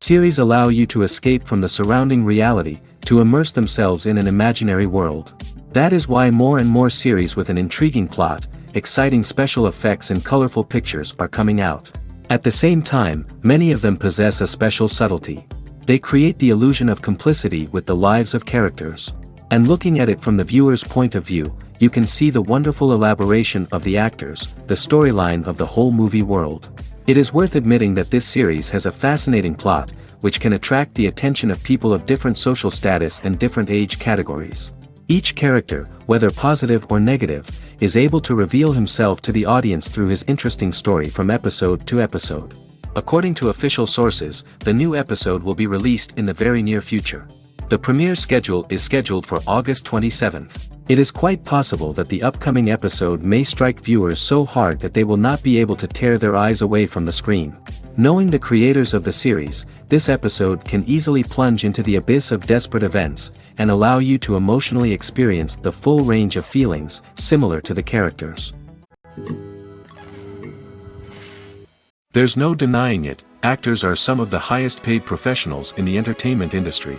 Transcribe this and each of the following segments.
Series allow you to escape from the surrounding reality, to immerse themselves in an imaginary world. That is why more and more series with an intriguing plot, exciting special effects and colorful pictures are coming out. At the same time, many of them possess a special subtlety. They create the illusion of complicity with the lives of characters. And looking at it from the viewer's point of view, you can see the wonderful elaboration of the actors, the storyline of the whole movie world. It is worth admitting that this series has a fascinating plot, which can attract the attention of people of different social status and different age categories. Each character, whether positive or negative, is able to reveal himself to the audience through his interesting story from episode to episode. According to official sources, the new episode will be released in the very near future. The premiere schedule is scheduled for August 27th. It is quite possible that the upcoming episode may strike viewers so hard that they will not be able to tear their eyes away from the screen. Knowing the creators of the series, this episode can easily plunge into the abyss of desperate events, and allow you to emotionally experience the full range of feelings, similar to the characters. There's no denying it, actors are some of the highest paid professionals in the entertainment industry.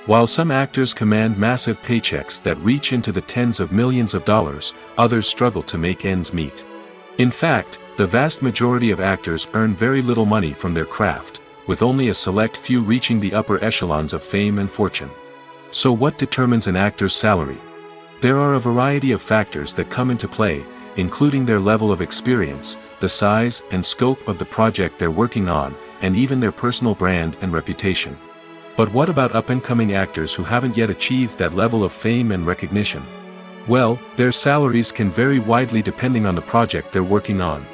While some actors command massive paychecks that reach into the tens of millions of dollars, others struggle to make ends meet. In fact, the vast majority of actors earn very little money from their craft, with only a select few reaching the upper echelons of fame and fortune. So what determines an actor's salary? There are a variety of factors that come into play, including their level of experience, the size and scope of the project they're working on, and even their personal brand and reputation. But what about up-and-coming actors who haven't yet achieved that level of fame and recognition? Well, their salaries can vary widely depending on the project they're working on.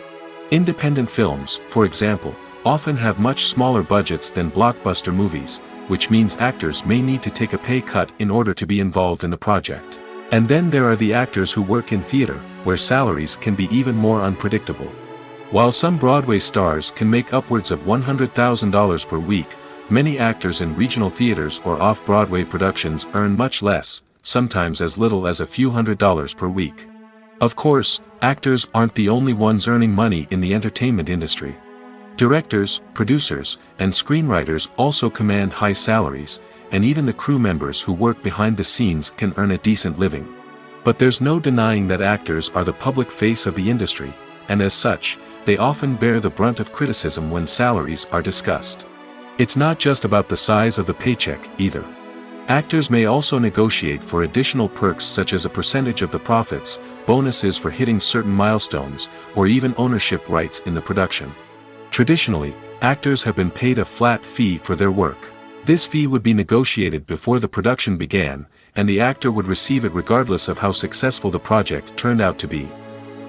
Independent films, for example, often have much smaller budgets than blockbuster movies, which means actors may need to take a pay cut in order to be involved in the project. And then there are the actors who work in theater, where salaries can be even more unpredictable. While some Broadway stars can make upwards of $100,000 per week, many actors in regional theaters or off-Broadway productions earn much less, sometimes as little as a few $100s per week. Of course, actors aren't the only ones earning money in the entertainment industry. Directors, producers, and screenwriters also command high salaries, and even the crew members who work behind the scenes can earn a decent living. But there's no denying that actors are the public face of the industry, and as such, they often bear the brunt of criticism when salaries are discussed. It's not just about the size of the paycheck, either. Actors may also negotiate for additional perks such as a percentage of the profits, bonuses for hitting certain milestones, or even ownership rights in the production. Traditionally, actors have been paid a flat fee for their work. This fee would be negotiated before the production began, and the actor would receive it regardless of how successful the project turned out to be.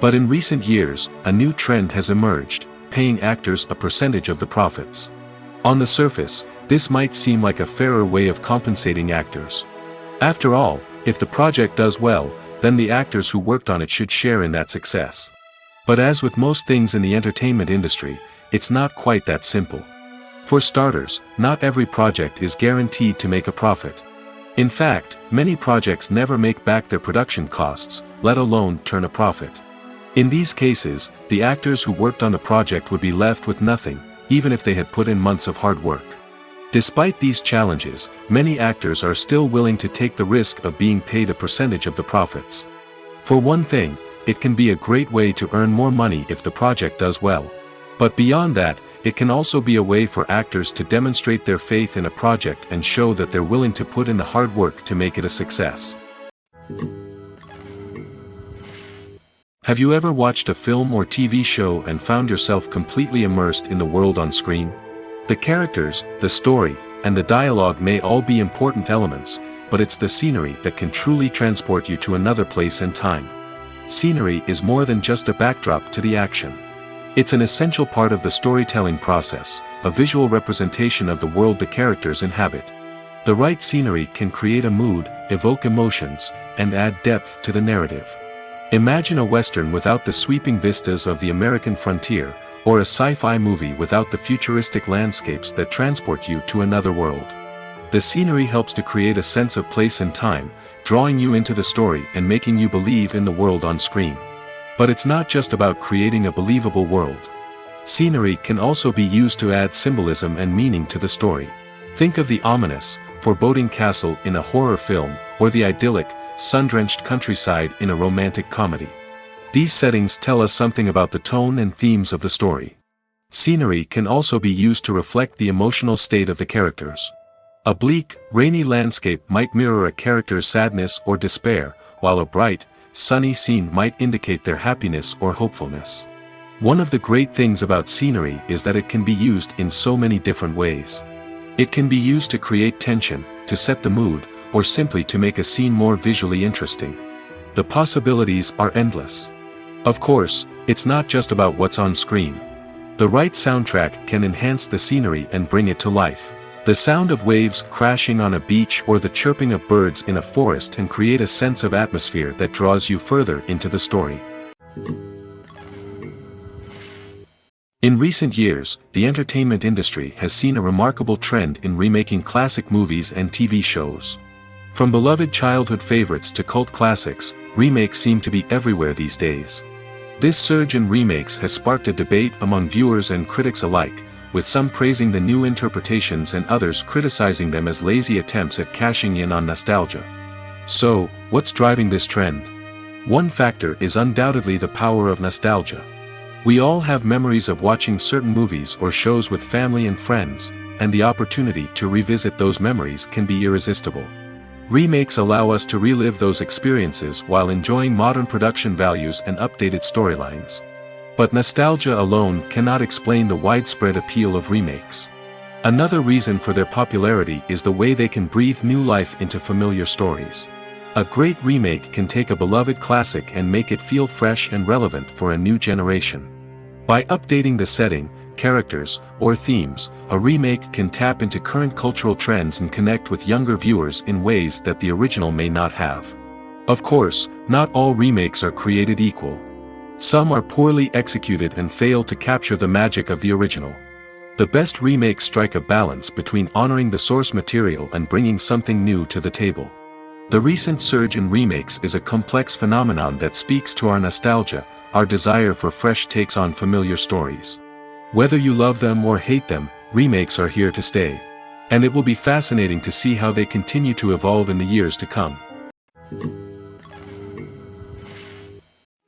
But in recent years, a new trend has emerged, paying actors a percentage of the profits. On the surface, this might seem like a fairer way of compensating actors. After all, if the project does well, then the actors who worked on it should share in that success. But as with most things in the entertainment industry, it's not quite that simple. For starters, not every project is guaranteed to make a profit. In fact, many projects never make back their production costs, let alone turn a profit. In these cases, the actors who worked on the project would be left with nothing, even if they had put in months of hard work. Despite these challenges, many actors are still willing to take the risk of being paid a percentage of the profits. For one thing, it can be a great way to earn more money if the project does well. But beyond that, it can also be a way for actors to demonstrate their faith in a project and show that they're willing to put in the hard work to make it a success. Have you ever watched a film or TV show and found yourself completely immersed in the world on screen? The characters, the story, and the dialogue may all be important elements, but it's the scenery that can truly transport you to another place and time. Scenery is more than just a backdrop to the action. It's an essential part of the storytelling process, a visual representation of the world the characters inhabit. The right scenery can create a mood, evoke emotions, and add depth to the narrative. Imagine a Western without the sweeping vistas of the American frontier, or a sci-fi movie without the futuristic landscapes that transport you to another world. The scenery helps to create a sense of place and time, drawing you into the story and making you believe in the world on screen. But it's not just about creating a believable world. Scenery can also be used to add symbolism and meaning to the story. Think of the ominous, foreboding castle in a horror film, or the idyllic, sun-drenched countryside in a romantic comedy. These settings tell us something about the tone and themes of the story. Scenery can also be used to reflect the emotional state of the characters. A bleak, rainy landscape might mirror a character's sadness or despair, while a bright, sunny scene might indicate their happiness or hopefulness. One of the great things about scenery is that it can be used in so many different ways. It can be used to create tension, to set the mood, or simply to make a scene more visually interesting. The possibilities are endless. Of course, it's not just about what's on screen. The right soundtrack can enhance the scenery and bring it to life. The sound of waves crashing on a beach or the chirping of birds in a forest can create a sense of atmosphere that draws you further into the story. In recent years, the entertainment industry has seen a remarkable trend in remaking classic movies and TV shows. From beloved childhood favorites to cult classics, remakes seem to be everywhere these days. This surge in remakes has sparked a debate among viewers and critics alike, with some praising the new interpretations and others criticizing them as lazy attempts at cashing in on nostalgia. So, what's driving this trend? One factor is undoubtedly the power of nostalgia. We all have memories of watching certain movies or shows with family and friends, and the opportunity to revisit those memories can be irresistible. Remakes allow us to relive those experiences while enjoying modern production values and updated storylines. But nostalgia alone cannot explain the widespread appeal of remakes. Another reason for their popularity is the way they can breathe new life into familiar stories. A great remake can take a beloved classic and make it feel fresh and relevant for a new generation. By updating the setting, characters, or themes, a remake can tap into current cultural trends and connect with younger viewers in ways that the original may not have. Of course, not all remakes are created equal. Some are poorly executed and fail to capture the magic of the original. The best remakes strike a balance between honoring the source material and bringing something new to the table. The recent surge in remakes is a complex phenomenon that speaks to our nostalgia, our desire for fresh takes on familiar stories. Whether you love them or hate them, remakes are here to stay. And it will be fascinating to see how they continue to evolve in the years to come.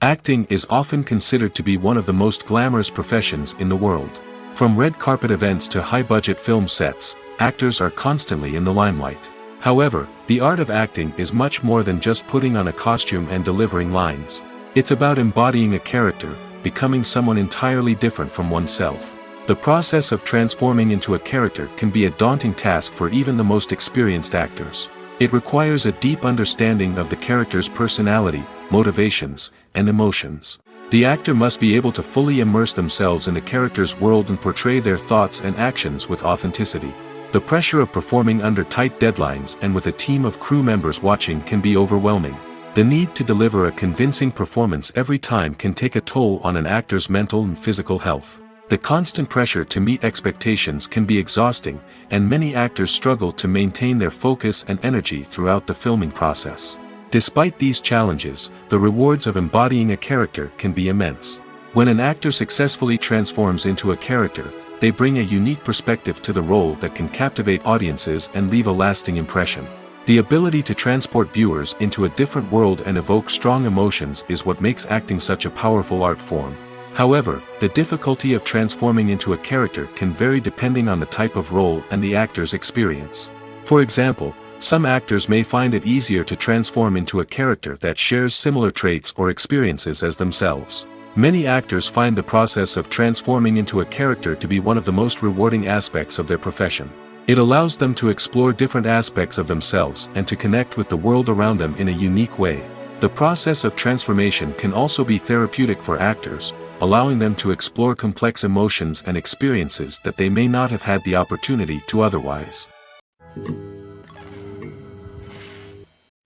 Acting is often considered to be one of the most glamorous professions in the world. From red carpet events to high-budget film sets, actors are constantly in the limelight. However, the art of acting is much more than just putting on a costume and delivering lines. It's about embodying a character, becoming someone entirely different from oneself. The process of transforming into a character can be a daunting task for even the most experienced actors. It requires a deep understanding of the character's personality, motivations, and emotions. The actor must be able to fully immerse themselves in the character's world and portray their thoughts and actions with authenticity. The pressure of performing under tight deadlines and with a team of crew members watching can be overwhelming. The need to deliver a convincing performance every time can take a toll on an actor's mental and physical health. The constant pressure to meet expectations can be exhausting, and many actors struggle to maintain their focus and energy throughout the filming process. Despite these challenges, the rewards of embodying a character can be immense. When an actor successfully transforms into a character, they bring a unique perspective to the role that can captivate audiences and leave a lasting impression. The ability to transport viewers into a different world and evoke strong emotions is what makes acting such a powerful art form. However, the difficulty of transforming into a character can vary depending on the type of role and the actor's experience. For example, some actors may find it easier to transform into a character that shares similar traits or experiences as themselves. Many actors find the process of transforming into a character to be one of the most rewarding aspects of their profession. It allows them to explore different aspects of themselves and to connect with the world around them in a unique way. The process of transformation can also be therapeutic for actors, allowing them to explore complex emotions and experiences that they may not have had the opportunity to otherwise.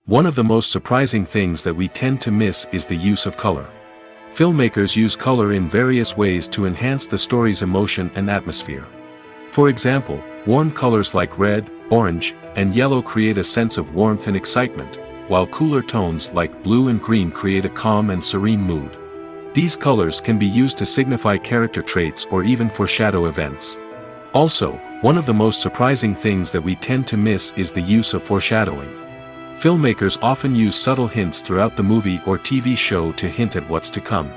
One of the most surprising things that we tend to miss is the use of color. Filmmakers use color in various ways to enhance the story's emotion and atmosphere. For example, warm colors like red, orange, and yellow create a sense of warmth and excitement, while cooler tones like blue and green create a calm and serene mood. These colors can be used to signify character traits or even foreshadow events. Also, one of the most surprising things that we tend to miss is the use of foreshadowing. Filmmakers often use subtle hints throughout the movie or TV show to hint at what's to come.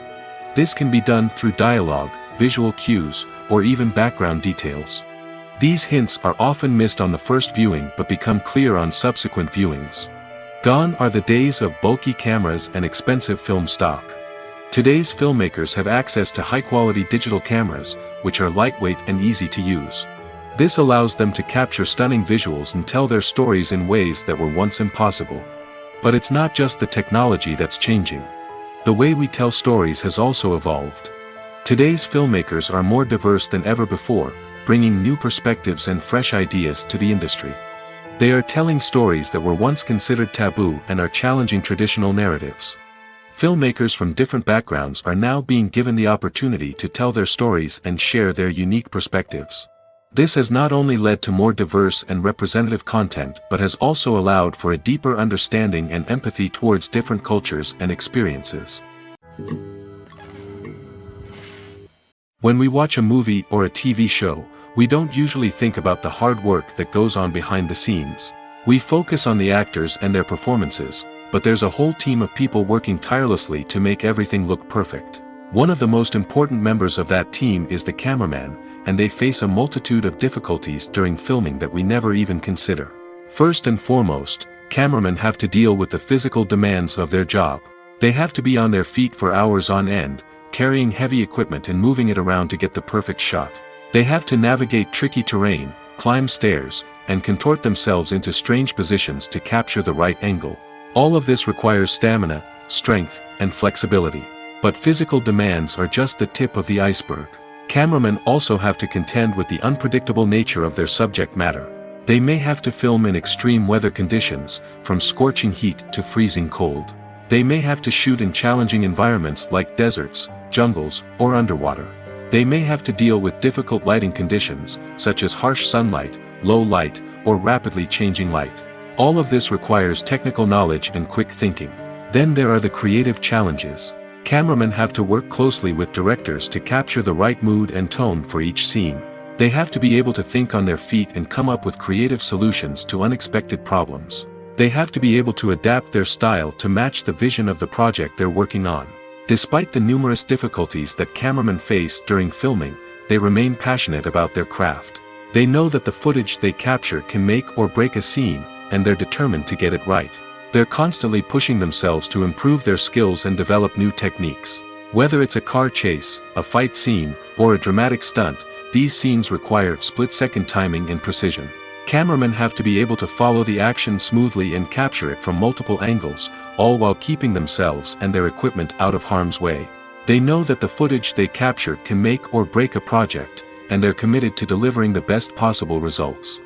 This can be done through dialogue, visual cues, or even background details. These hints are often missed on the first viewing but become clear on subsequent viewings. Gone are the days of bulky cameras and expensive film stock. Today's filmmakers have access to high-quality digital cameras, which are lightweight and easy to use. This allows them to capture stunning visuals and tell their stories in ways that were once impossible. But it's not just the technology that's changing. The way we tell stories has also evolved. Today's filmmakers are more diverse than ever before, bringing new perspectives and fresh ideas to the industry. They are telling stories that were once considered taboo and are challenging traditional narratives. Filmmakers from different backgrounds are now being given the opportunity to tell their stories and share their unique perspectives. This has not only led to more diverse and representative content but has also allowed for a deeper understanding and empathy towards different cultures and experiences. When we watch a movie or a TV show, we don't usually think about the hard work that goes on behind the scenes. We focus on the actors and their performances, but there's a whole team of people working tirelessly to make everything look perfect. One of the most important members of that team is the cameraman, and they face a multitude of difficulties during filming that we never even consider. First and foremost, cameramen have to deal with the physical demands of their job. They have to be on their feet for hours on end, carrying heavy equipment and moving it around to get the perfect shot. They have to navigate tricky terrain, climb stairs, and contort themselves into strange positions to capture the right angle. All of this requires stamina, strength, and flexibility. But physical demands are just the tip of the iceberg. Cameramen also have to contend with the unpredictable nature of their subject matter. They may have to film in extreme weather conditions, from scorching heat to freezing cold. They may have to shoot in challenging environments like deserts, jungles, or underwater. They may have to deal with difficult lighting conditions, such as harsh sunlight, low light, or rapidly changing light. All of this requires technical knowledge and quick thinking. Then there are the creative challenges. Cameramen have to work closely with directors to capture the right mood and tone for each scene. They have to be able to think on their feet and come up with creative solutions to unexpected problems. They have to be able to adapt their style to match the vision of the project they're working on. Despite the numerous difficulties that cameramen face during filming, they remain passionate about their craft. They know that the footage they capture can make or break a scene, and they're determined to get it right. They're constantly pushing themselves to improve their skills and develop new techniques. Whether it's a car chase, a fight scene, or a dramatic stunt, these scenes require split-second timing and precision. Cameramen have to be able to follow the action smoothly and capture it from multiple angles, all while keeping themselves and their equipment out of harm's way. They know that the footage they capture can make or break a project, and they're committed to delivering the best possible results.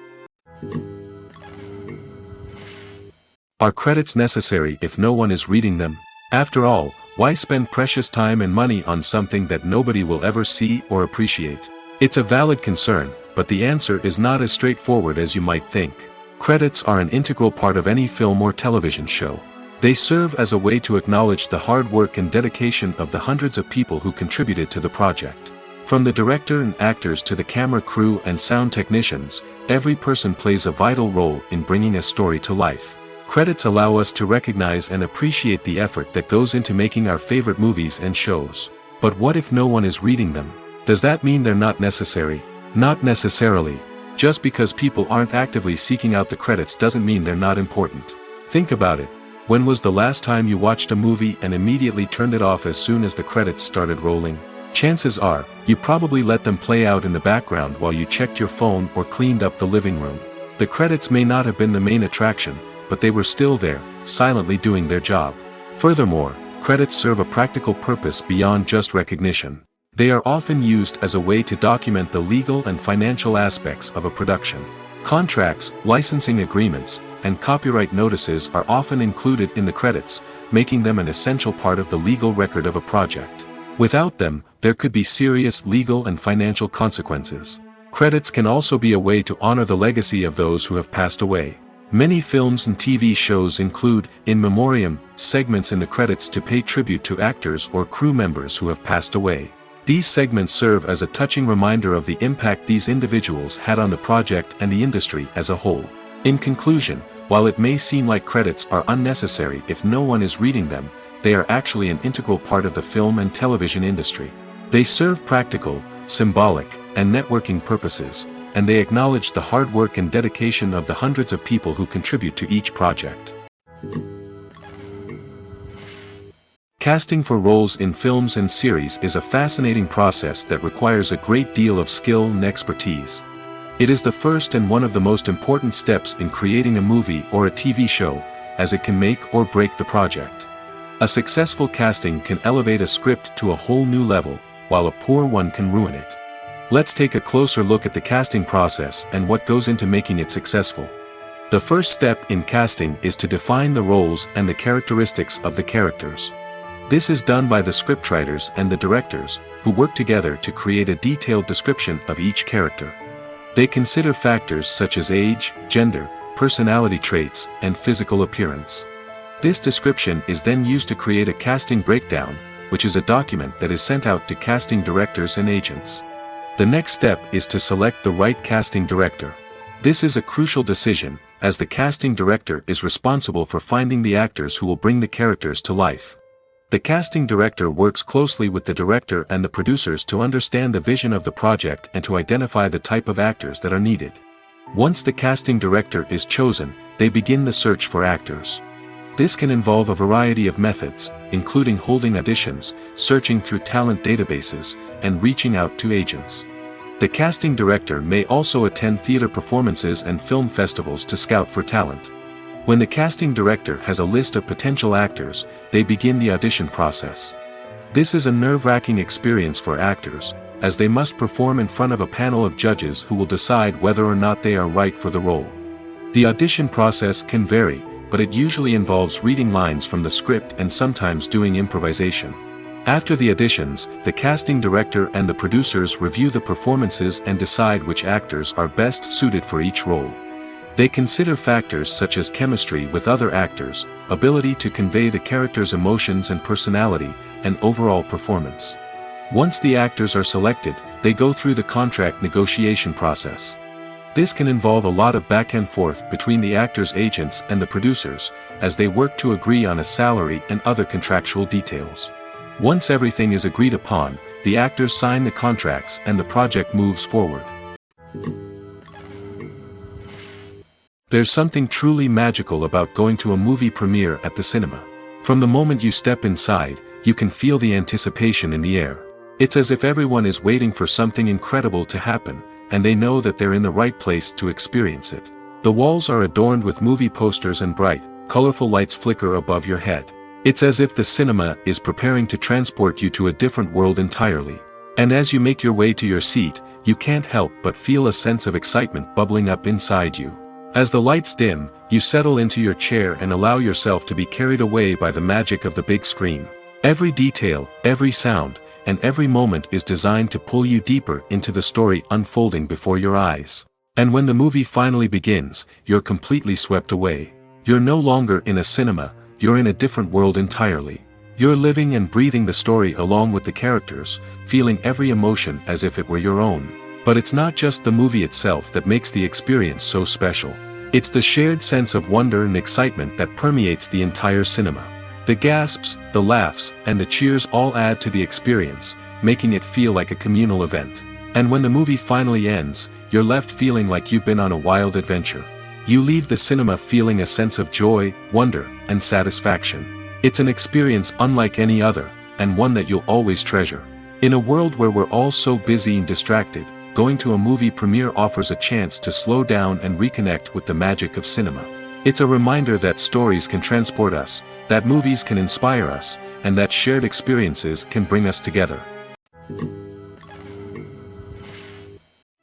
Are credits necessary if no one is reading them? After all, why spend precious time and money on something that nobody will ever see or appreciate? It's a valid concern, but the answer is not as straightforward as you might think. Credits are an integral part of any film or television show. They serve as a way to acknowledge the hard work and dedication of the hundreds of people who contributed to the project. From the director and actors to the camera crew and sound technicians, every person plays a vital role in bringing a story to life. Credits allow us to recognize and appreciate the effort that goes into making our favorite movies and shows. But what if no one is reading them? Does that mean they're not necessary? Not necessarily. Just because people aren't actively seeking out the credits doesn't mean they're not important. Think about it. When was the last time you watched a movie and immediately turned it off as soon as the credits started rolling? Chances are, you probably let them play out in the background while you checked your phone or cleaned up the living room. The credits may not have been the main attraction, but they were still there, silently doing their job. Furthermore, credits serve a practical purpose beyond just recognition. They are often used as a way to document the legal and financial aspects of a production. Contracts, licensing agreements, and copyright notices are often included in the credits, making them an essential part of the legal record of a project. Without them, there could be serious legal and financial consequences. Credits can also be a way to honor the legacy of those who have passed away. Many films and TV shows include, in memoriam, segments in the credits to pay tribute to actors or crew members who have passed away. These segments serve as a touching reminder of the impact these individuals had on the project and the industry as a whole. In conclusion, while it may seem like credits are unnecessary if no one is reading them, they are actually an integral part of the film and television industry. They serve practical, symbolic, and networking purposes, and they acknowledge the hard work and dedication of the hundreds of people who contribute to each project. Casting for roles in films and series is a fascinating process that requires a great deal of skill and expertise. It is the first and one of the most important steps in creating a movie or a TV show, as it can make or break the project. A successful casting can elevate a script to a whole new level, while a poor one can ruin it. Let's take a closer look at the casting process and what goes into making it successful. The first step in casting is to define the roles and the characteristics of the characters. This is done by the scriptwriters and the directors, who work together to create a detailed description of each character. They consider factors such as age, gender, personality traits, and physical appearance. This description is then used to create a casting breakdown, which is a document that is sent out to casting directors and agents. The next step is to select the right casting director. This is a crucial decision, as the casting director is responsible for finding the actors who will bring the characters to life. The casting director works closely with the director and the producers to understand the vision of the project and to identify the type of actors that are needed. Once the casting director is chosen, they begin the search for actors. This can involve a variety of methods, including holding auditions, searching through talent databases, and reaching out to agents. The casting director may also attend theater performances and film festivals to scout for talent. When the casting director has a list of potential actors, they begin the audition process. This is a nerve-wracking experience for actors, as they must perform in front of a panel of judges who will decide whether or not they are right for the role. The audition process can vary, but it usually involves reading lines from the script and sometimes doing improvisation. After the auditions, the casting director and the producers review the performances and decide which actors are best suited for each role. They consider factors such as chemistry with other actors, ability to convey the character's emotions and personality, and overall performance. Once the actors are selected, they go through the contract negotiation process. This can involve a lot of back and forth between the actors' agents and the producers, as they work to agree on a salary and other contractual details. Once everything is agreed upon, the actors sign the contracts and the project moves forward. There's something truly magical about going to a movie premiere at the cinema. From the moment you step inside, you can feel the anticipation in the air. It's as if everyone is waiting for something incredible to happen, and they know that they're in the right place to experience it. The walls are adorned with movie posters and bright, colorful lights flicker above your head. It's as if the cinema is preparing to transport you to a different world entirely. And as you make your way to your seat, you can't help but feel a sense of excitement bubbling up inside you. As the lights dim, you settle into your chair and allow yourself to be carried away by the magic of the big screen. Every detail, every sound, and every moment is designed to pull you deeper into the story unfolding before your eyes. And when the movie finally begins, you're completely swept away. You're no longer in a cinema, you're in a different world entirely. You're living and breathing the story along with the characters, feeling every emotion as if it were your own. But it's not just the movie itself that makes the experience so special. It's the shared sense of wonder and excitement that permeates the entire cinema. The gasps, the laughs, and the cheers all add to the experience, making it feel like a communal event. And when the movie finally ends, you're left feeling like you've been on a wild adventure. You leave the cinema feeling a sense of joy, wonder, and satisfaction. It's an experience unlike any other, and one that you'll always treasure. In a world where we're all so busy and distracted, going to a movie premiere offers a chance to slow down and reconnect with the magic of cinema. It's a reminder that stories can transport us, that movies can inspire us, and that shared experiences can bring us together.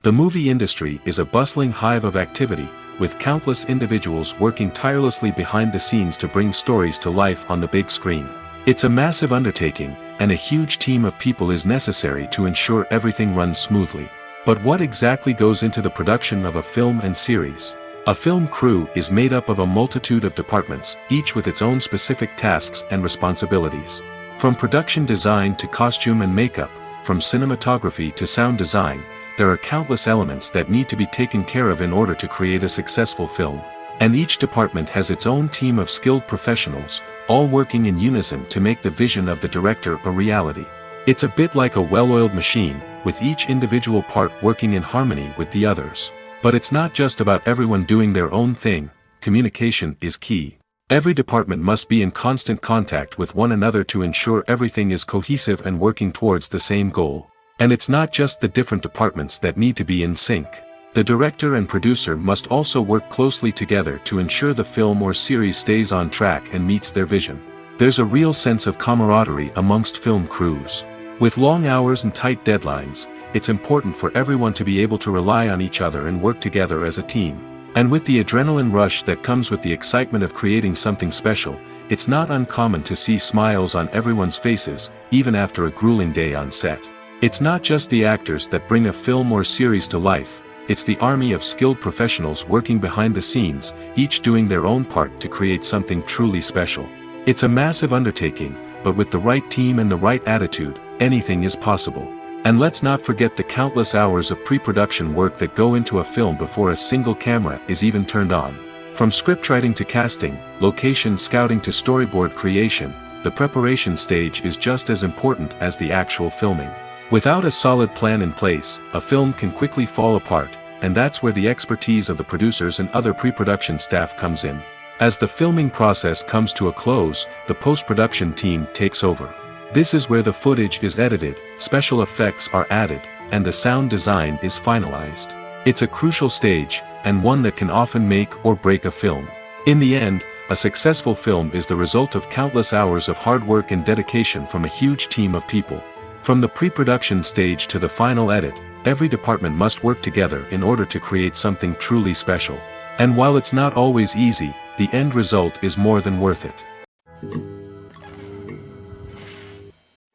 The movie industry is a bustling hive of activity, with countless individuals working tirelessly behind the scenes to bring stories to life on the big screen. It's a massive undertaking, and a huge team of people is necessary to ensure everything runs smoothly. But what exactly goes into the production of a film and series? A film crew is made up of a multitude of departments, each with its own specific tasks and responsibilities. From production design to costume and makeup, from cinematography to sound design, there are countless elements that need to be taken care of in order to create a successful film. And each department has its own team of skilled professionals, all working in unison to make the vision of the director a reality. It's a bit like a well-oiled machine, with each individual part working in harmony with the others. But it's not just about everyone doing their own thing. Communication is key. Every department must be in constant contact with one another to ensure everything is cohesive and working towards the same goal. And it's not just the different departments that need to be in sync. The director and producer must also work closely together to ensure the film or series stays on track and meets their vision. There's a real sense of camaraderie amongst film crews. With long hours and tight deadlines, it's important for everyone to be able to rely on each other and work together as a team. And with the adrenaline rush that comes with the excitement of creating something special, it's not uncommon to see smiles on everyone's faces, even after a grueling day on set. It's not just the actors that bring a film or series to life. It's the army of skilled professionals working behind the scenes, each doing their own part to create something truly special. It's a massive undertaking, but with the right team and the right attitude, anything is possible. And let's not forget the countless hours of pre-production work that go into a film before a single camera is even turned on. From scriptwriting to casting, location scouting to storyboard creation, the preparation stage is just as important as the actual filming. Without a solid plan in place, a film can quickly fall apart, and that's where the expertise of the producers and other pre-production staff comes in. As the filming process comes to a close, the post-production team takes over. This is where the footage is edited, special effects are added, and the sound design is finalized. It's a crucial stage, and one that can often make or break a film. In the end, a successful film is the result of countless hours of hard work and dedication from a huge team of people. From the pre-production stage to the final edit, every department must work together in order to create something truly special. And while it's not always easy, the end result is more than worth it.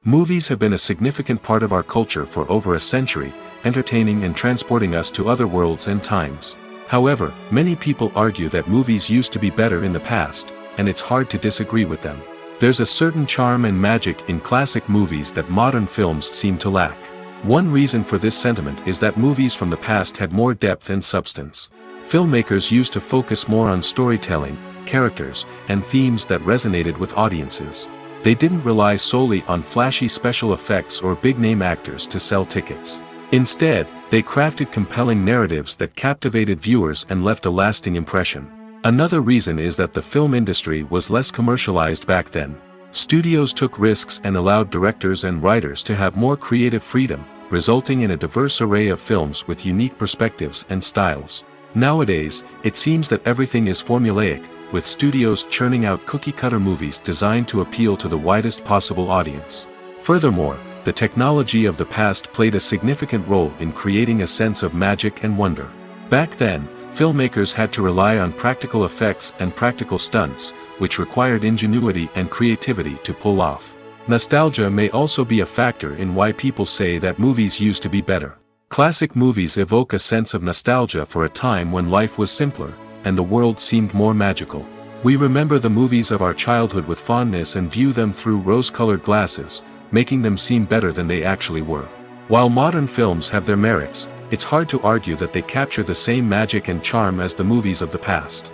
Movies have been a significant part of our culture for over a century, entertaining and transporting us to other worlds and times. However, many people argue that movies used to be better in the past, and it's hard to disagree with them. There's a certain charm and magic in classic movies that modern films seem to lack. One reason for this sentiment is that movies from the past had more depth and substance. Filmmakers used to focus more on storytelling, characters, and themes that resonated with audiences. They didn't rely solely on flashy special effects or big-name actors to sell tickets. Instead, they crafted compelling narratives that captivated viewers and left a lasting impression. Another reason is that the film industry was less commercialized back then. Studios took risks and allowed directors and writers to have more creative freedom, resulting in a diverse array of films with unique perspectives and styles. Nowadays, it seems that everything is formulaic, with studios churning out cookie-cutter movies designed to appeal to the widest possible audience. Furthermore, the technology of the past played a significant role in creating a sense of magic and wonder. Back then, filmmakers had to rely on practical effects and practical stunts, which required ingenuity and creativity to pull off. Nostalgia may also be a factor in why people say that movies used to be better. Classic movies evoke a sense of nostalgia for a time when life was simpler, and the world seemed more magical. We remember the movies of our childhood with fondness and view them through rose-colored glasses, making them seem better than they actually were. While modern films have their merits, it's hard to argue that they capture the same magic and charm as the movies of the past.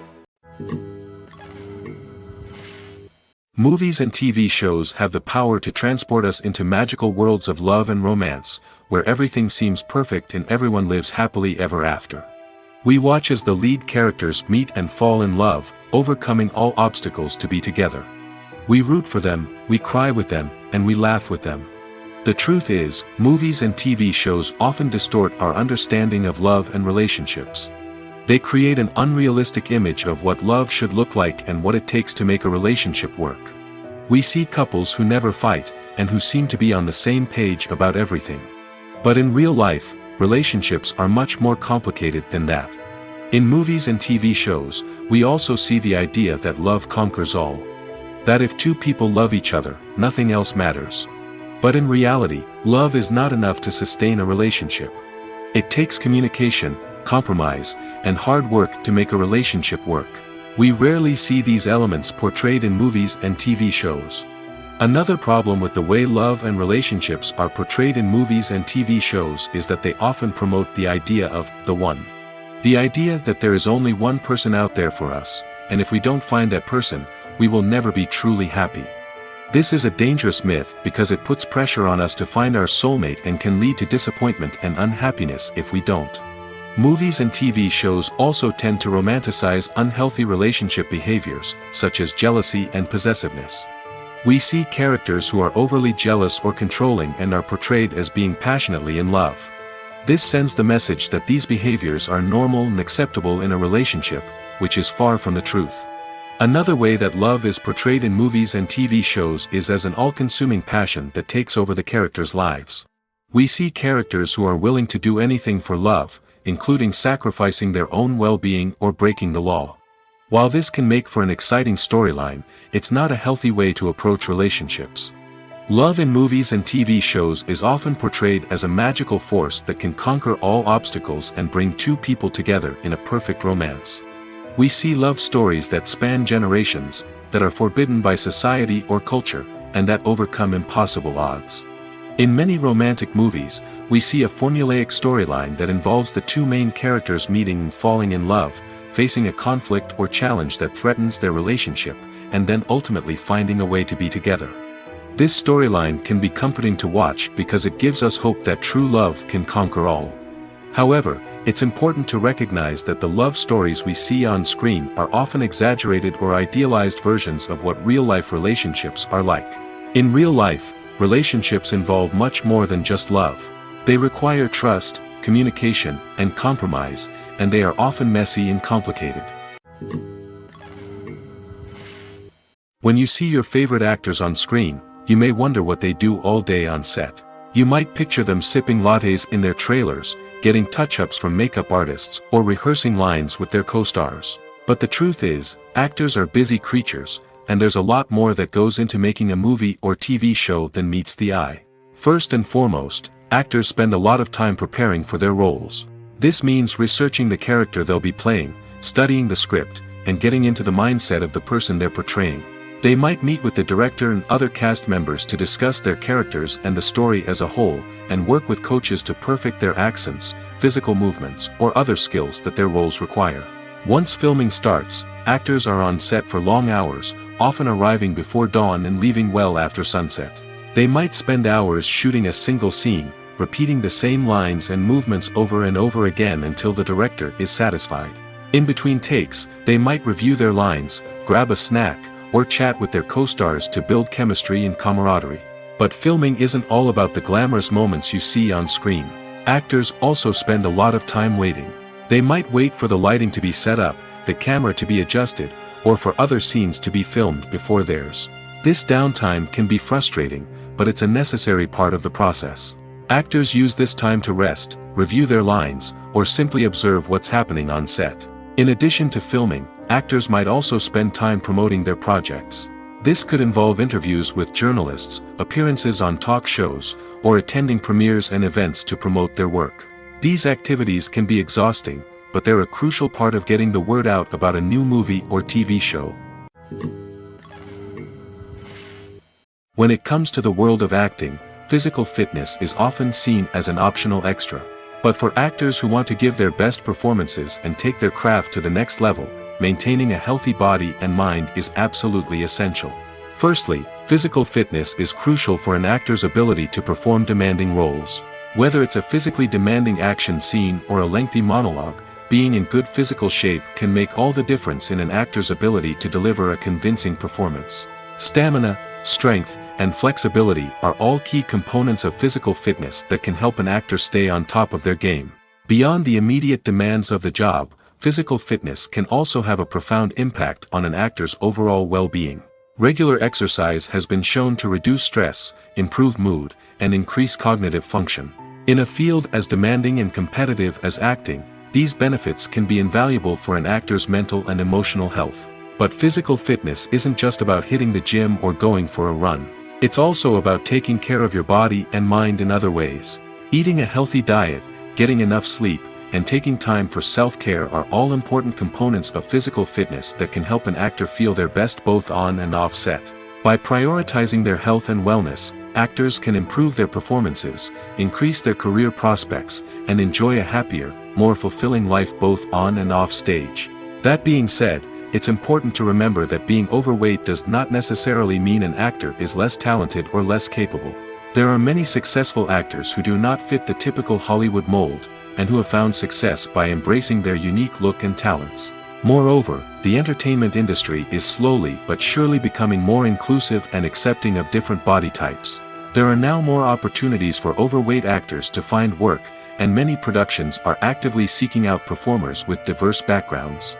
Movies and TV shows have the power to transport us into magical worlds of love and romance, where everything seems perfect and everyone lives happily ever after. We watch as the lead characters meet and fall in love, overcoming all obstacles to be together. We root for them, we cry with them, and we laugh with them. The truth is, movies and TV shows often distort our understanding of love and relationships. They create an unrealistic image of what love should look like and what it takes to make a relationship work. We see couples who never fight, and who seem to be on the same page about everything. But in real life, relationships are much more complicated than that. In movies and TV shows, we also see the idea that love conquers all. That if two people love each other, nothing else matters. But in reality, love is not enough to sustain a relationship. It takes communication, compromise, and hard work to make a relationship work. We rarely see these elements portrayed in movies and TV shows. Another problem with the way love and relationships are portrayed in movies and TV shows is that they often promote the idea of the one. The idea that there is only one person out there for us, and if we don't find that person, we will never be truly happy. This is a dangerous myth because it puts pressure on us to find our soulmate and can lead to disappointment and unhappiness if we don't. Movies and TV shows also tend to romanticize unhealthy relationship behaviors, such as jealousy and possessiveness. We see characters who are overly jealous or controlling and are portrayed as being passionately in love. This sends the message that these behaviors are normal and acceptable in a relationship, which is far from the truth. Another way that love is portrayed in movies and TV shows is as an all-consuming passion that takes over the characters' lives. We see characters who are willing to do anything for love, including sacrificing their own well-being or breaking the law. While this can make for an exciting storyline, it's not a healthy way to approach relationships. Love in movies and TV shows is often portrayed as a magical force that can conquer all obstacles and bring two people together in a perfect romance. We see love stories that span generations, that are forbidden by society or culture, and that overcome impossible odds. In many romantic movies, we see a formulaic storyline that involves the two main characters meeting and falling in love, facing a conflict or challenge that threatens their relationship, and then ultimately finding a way to be together. This storyline can be comforting to watch because it gives us hope that true love can conquer all. However, it's important to recognize that the love stories we see on screen are often exaggerated or idealized versions of what real-life relationships are like. In real life, relationships involve much more than just love. They require trust, communication, and compromise, and they are often messy and complicated. When you see your favorite actors on screen, you may wonder what they do all day on set. You might picture them sipping lattes in their trailers, getting touch-ups from makeup artists, or rehearsing lines with their co-stars. But the truth is, actors are busy creatures, and there's a lot more that goes into making a movie or TV show than meets the eye. First and foremost, actors spend a lot of time preparing for their roles. This means researching the character they'll be playing, studying the script, and getting into the mindset of the person they're portraying. They might meet with the director and other cast members to discuss their characters and the story as a whole, and work with coaches to perfect their accents, physical movements, or other skills that their roles require. Once filming starts, actors are on set for long hours, often arriving before dawn and leaving well after sunset. They might spend hours shooting a single scene, repeating the same lines and movements over and over again until the director is satisfied. In between takes, they might review their lines, grab a snack, or chat with their co-stars to build chemistry and camaraderie. But filming isn't all about the glamorous moments you see on screen. Actors also spend a lot of time waiting. They might wait for the lighting to be set up, the camera to be adjusted, or for other scenes to be filmed before theirs. This downtime can be frustrating, but it's a necessary part of the process. Actors use this time to rest, review their lines, or simply observe what's happening on set. In addition to filming, actors might also spend time promoting their projects. This could involve interviews with journalists, appearances on talk shows, or attending premieres and events to promote their work. These activities can be exhausting, but they're a crucial part of getting the word out about a new movie or TV show. When it comes to the world of acting, physical fitness is often seen as an optional extra. But for actors who want to give their best performances and take their craft to the next level, maintaining a healthy body and mind is absolutely essential. Firstly, physical fitness is crucial for an actor's ability to perform demanding roles. Whether it's a physically demanding action scene or a lengthy monologue, being in good physical shape can make all the difference in an actor's ability to deliver a convincing performance. Stamina, strength, and flexibility are all key components of physical fitness that can help an actor stay on top of their game. Beyond the immediate demands of the job, physical fitness can also have a profound impact on an actor's overall well-being. Regular exercise has been shown to reduce stress, improve mood, and increase cognitive function. In a field as demanding and competitive as acting, these benefits can be invaluable for an actor's mental and emotional health. But physical fitness isn't just about hitting the gym or going for a run. It's also about taking care of your body and mind in other ways. Eating a healthy diet, getting enough sleep, and taking time for self-care are all important components of physical fitness that can help an actor feel their best both on and off set. By prioritizing their health and wellness, actors can improve their performances, increase their career prospects, and enjoy a happier, more fulfilling life both on and off stage. That being said, it's important to remember that being overweight does not necessarily mean an actor is less talented or less capable. There are many successful actors who do not fit the typical Hollywood mold, and who have found success by embracing their unique look and talents. Moreover, the entertainment industry is slowly but surely becoming more inclusive and accepting of different body types. There are now more opportunities for overweight actors to find work, and many productions are actively seeking out performers with diverse backgrounds.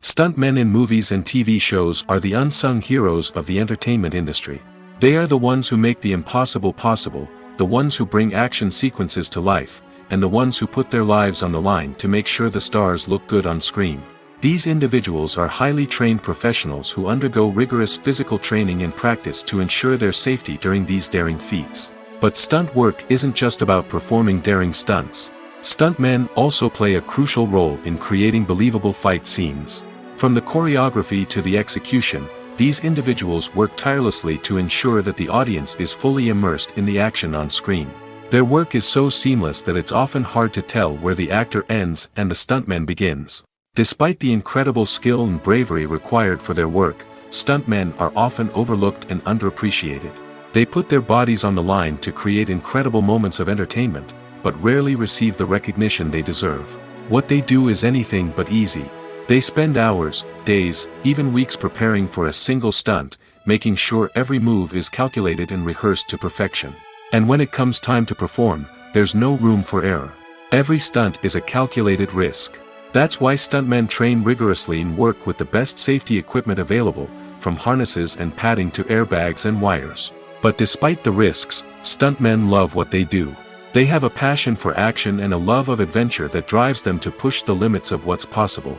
Stuntmen in movies and TV shows are the unsung heroes of the entertainment industry. They are the ones who make the impossible possible, the ones who bring action sequences to life, and the ones who put their lives on the line to make sure the stars look good on screen. These individuals are highly trained professionals who undergo rigorous physical training and practice to ensure their safety during these daring feats. But stunt work isn't just about performing daring stunts. Stuntmen also play a crucial role in creating believable fight scenes. From the choreography to the execution, these individuals work tirelessly to ensure that the audience is fully immersed in the action on screen. Their work is so seamless that it's often hard to tell where the actor ends and the stuntman begins. Despite the incredible skill and bravery required for their work, stuntmen are often overlooked and underappreciated. They put their bodies on the line to create incredible moments of entertainment, but rarely receive the recognition they deserve. What they do is anything but easy. They spend hours, days, even weeks preparing for a single stunt, making sure every move is calculated and rehearsed to perfection. And when it comes time to perform, there's no room for error. Every stunt is a calculated risk. That's why stuntmen train rigorously and work with the best safety equipment available, from harnesses and padding to airbags and wires. But despite the risks, stuntmen love what they do. They have a passion for action and a love of adventure that drives them to push the limits of what's possible.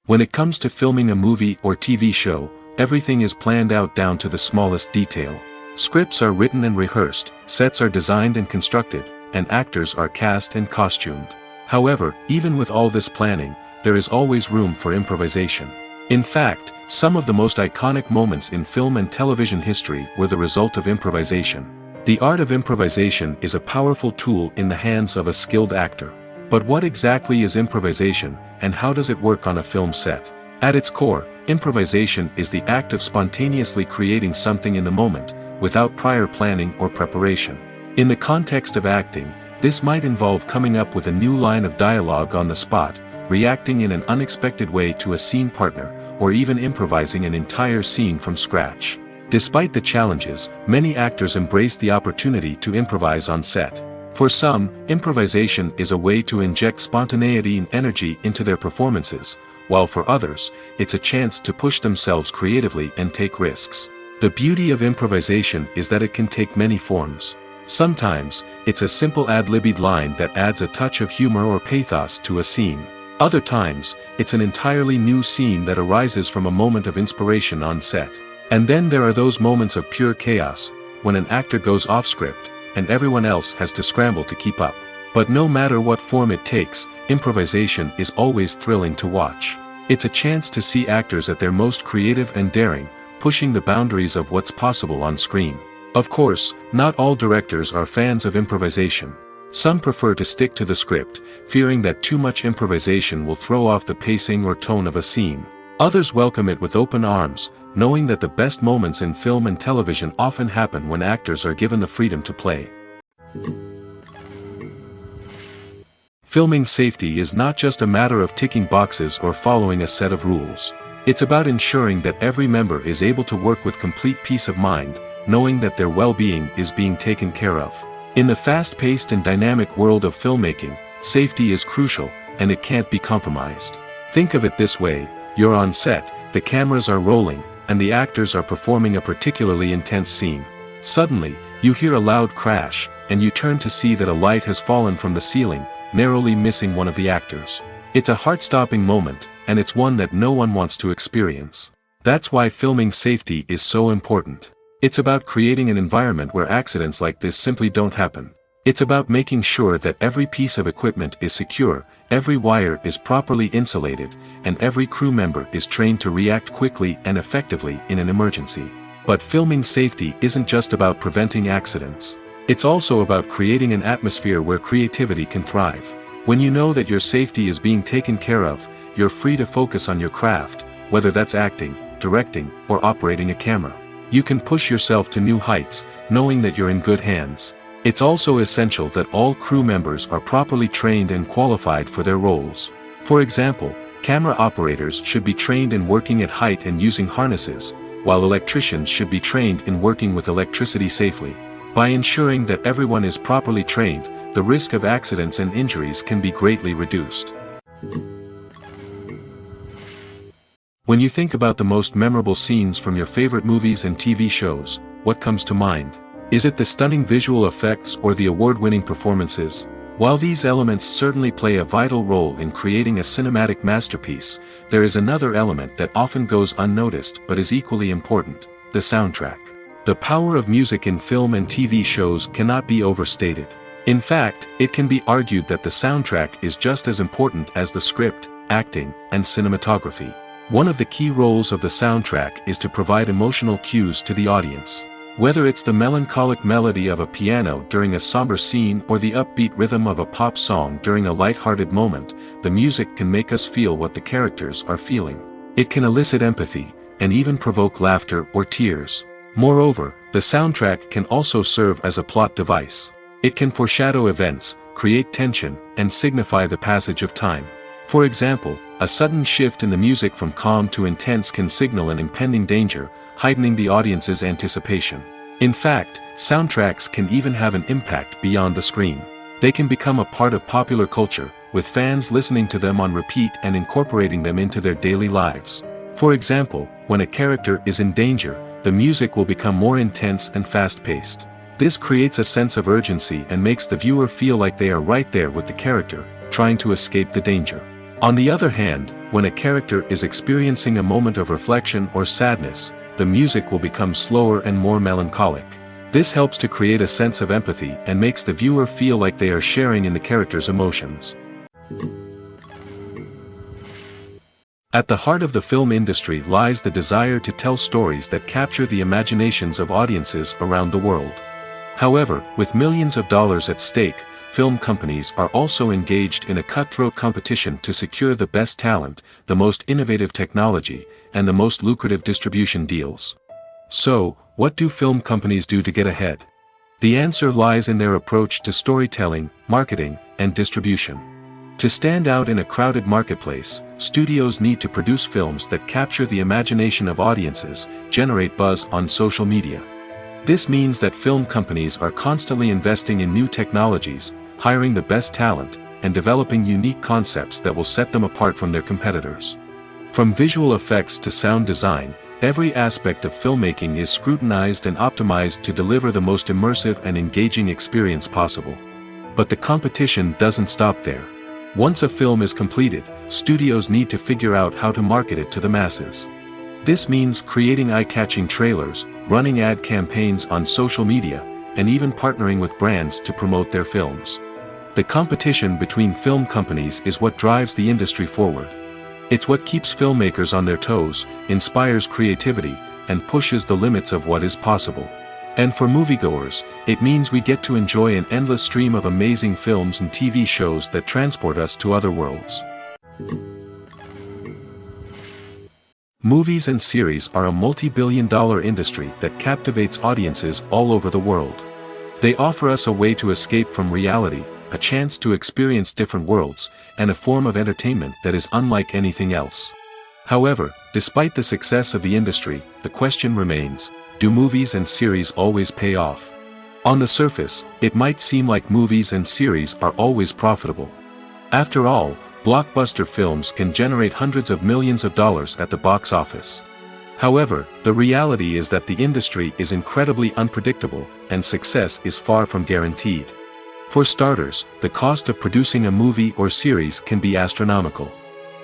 When it comes to filming a movie or TV show, everything is planned out down to the smallest detail. Scripts are written and rehearsed, sets are designed and constructed, and actors are cast and costumed. However, even with all this planning, there is always room for improvisation. In fact, some of the most iconic moments in film and television history were the result of improvisation. The art of improvisation is a powerful tool in the hands of a skilled actor. But what exactly is improvisation, and how does it work on a film set? At its core, improvisation is the act of spontaneously creating something in the moment, without prior planning or preparation. In the context of acting, this might involve coming up with a new line of dialogue on the spot, reacting in an unexpected way to a scene partner, or even improvising an entire scene from scratch. Despite the challenges, many actors embrace the opportunity to improvise on set. For some, improvisation is a way to inject spontaneity and energy into their performances, while for others, it's a chance to push themselves creatively and take risks. The beauty of improvisation is that it can take many forms. Sometimes, it's a simple ad-libbed line that adds a touch of humor or pathos to a scene. Other times, it's an entirely new scene that arises from a moment of inspiration on set. And then there are those moments of pure chaos, when an actor goes off script, and everyone else has to scramble to keep up. But no matter what form it takes, improvisation is always thrilling to watch. It's a chance to see actors at their most creative and daring, pushing the boundaries of what's possible on screen. Of course, not all directors are fans of improvisation. Some prefer to stick to the script, fearing that too much improvisation will throw off the pacing or tone of a scene. Others welcome it with open arms, knowing that the best moments in film and television often happen when actors are given the freedom to play. Filming safety is not just a matter of ticking boxes or following a set of rules. It's about ensuring that every member is able to work with complete peace of mind, knowing that their well-being is being taken care of. In the fast-paced and dynamic world of filmmaking, safety is crucial, and it can't be compromised. Think of it this way: you're on set, the cameras are rolling, and the actors are performing a particularly intense scene. Suddenly, you hear a loud crash, and you turn to see that a light has fallen from the ceiling, narrowly missing one of the actors. It's a heart-stopping moment, and it's one that no one wants to experience. That's why filming safety is so important. It's about creating an environment where accidents like this simply don't happen. It's about making sure that every piece of equipment is secure, every wire is properly insulated, and every crew member is trained to react quickly and effectively in an emergency. But filming safety isn't just about preventing accidents. It's also about creating an atmosphere where creativity can thrive. When you know that your safety is being taken care of, you're free to focus on your craft, whether that's acting, directing, or operating a camera. You can push yourself to new heights, knowing that you're in good hands. It's also essential that all crew members are properly trained and qualified for their roles. For example, camera operators should be trained in working at height and using harnesses, while electricians should be trained in working with electricity safely. By ensuring that everyone is properly trained, the risk of accidents and injuries can be greatly reduced. When you think about the most memorable scenes from your favorite movies and TV shows, what comes to mind? Is it the stunning visual effects or the award-winning performances? While these elements certainly play a vital role in creating a cinematic masterpiece, there is another element that often goes unnoticed but is equally important: the soundtrack. The power of music in film and TV shows cannot be overstated. In fact, it can be argued that the soundtrack is just as important as the script, acting, and cinematography. One of the key roles of the soundtrack is to provide emotional cues to the audience. Whether it's the melancholic melody of a piano during a somber scene or the upbeat rhythm of a pop song during a light-hearted moment, the music can make us feel what the characters are feeling. It can elicit empathy, and even provoke laughter or tears. Moreover, the soundtrack can also serve as a plot device. It can foreshadow events, create tension, and signify the passage of time. For example, a sudden shift in the music from calm to intense can signal an impending danger, heightening the audience's anticipation. In fact, soundtracks can even have an impact beyond the screen. They can become a part of popular culture, with fans listening to them on repeat and incorporating them into their daily lives. For example, when a character is in danger, the music will become more intense and fast-paced. This creates a sense of urgency and makes the viewer feel like they are right there with the character, trying to escape the danger. On the other hand, when a character is experiencing a moment of reflection or sadness, the music will become slower and more melancholic. This helps to create a sense of empathy and makes the viewer feel like they are sharing in the character's emotions. At the heart of the film industry lies the desire to tell stories that capture the imaginations of audiences around the world. However, with millions of dollars at stake, film companies are also engaged in a cutthroat competition to secure the best talent, the most innovative technology, and the most lucrative distribution deals. So, what do film companies do to get ahead? The answer lies in their approach to storytelling, marketing, and distribution. To stand out in a crowded marketplace, studios need to produce films that capture the imagination of audiences, generate buzz on social media. This means that film companies are constantly investing in new technologies, hiring the best talent, and developing unique concepts that will set them apart from their competitors. From visual effects to sound design, every aspect of filmmaking is scrutinized and optimized to deliver the most immersive and engaging experience possible. But the competition doesn't stop there. Once a film is completed, studios need to figure out how to market it to the masses. This means creating eye-catching trailers, running ad campaigns on social media, and even partnering with brands to promote their films. The competition between film companies is what drives the industry forward. It's what keeps filmmakers on their toes, inspires creativity, and pushes the limits of what is possible. And for moviegoers, it means we get to enjoy an endless stream of amazing films and TV shows that transport us to other worlds. Movies and series are a multi-billion-dollar industry that captivates audiences all over the world. They offer us a way to escape from reality, a chance to experience different worlds, and a form of entertainment that is unlike anything else. However, despite the success of the industry, the question remains: do movies and series always pay off? On the surface, it might seem like movies and series are always profitable. After all, blockbuster films can generate hundreds of millions of dollars at the box office. However, the reality is that the industry is incredibly unpredictable, and success is far from guaranteed. For starters, the cost of producing a movie or series can be astronomical.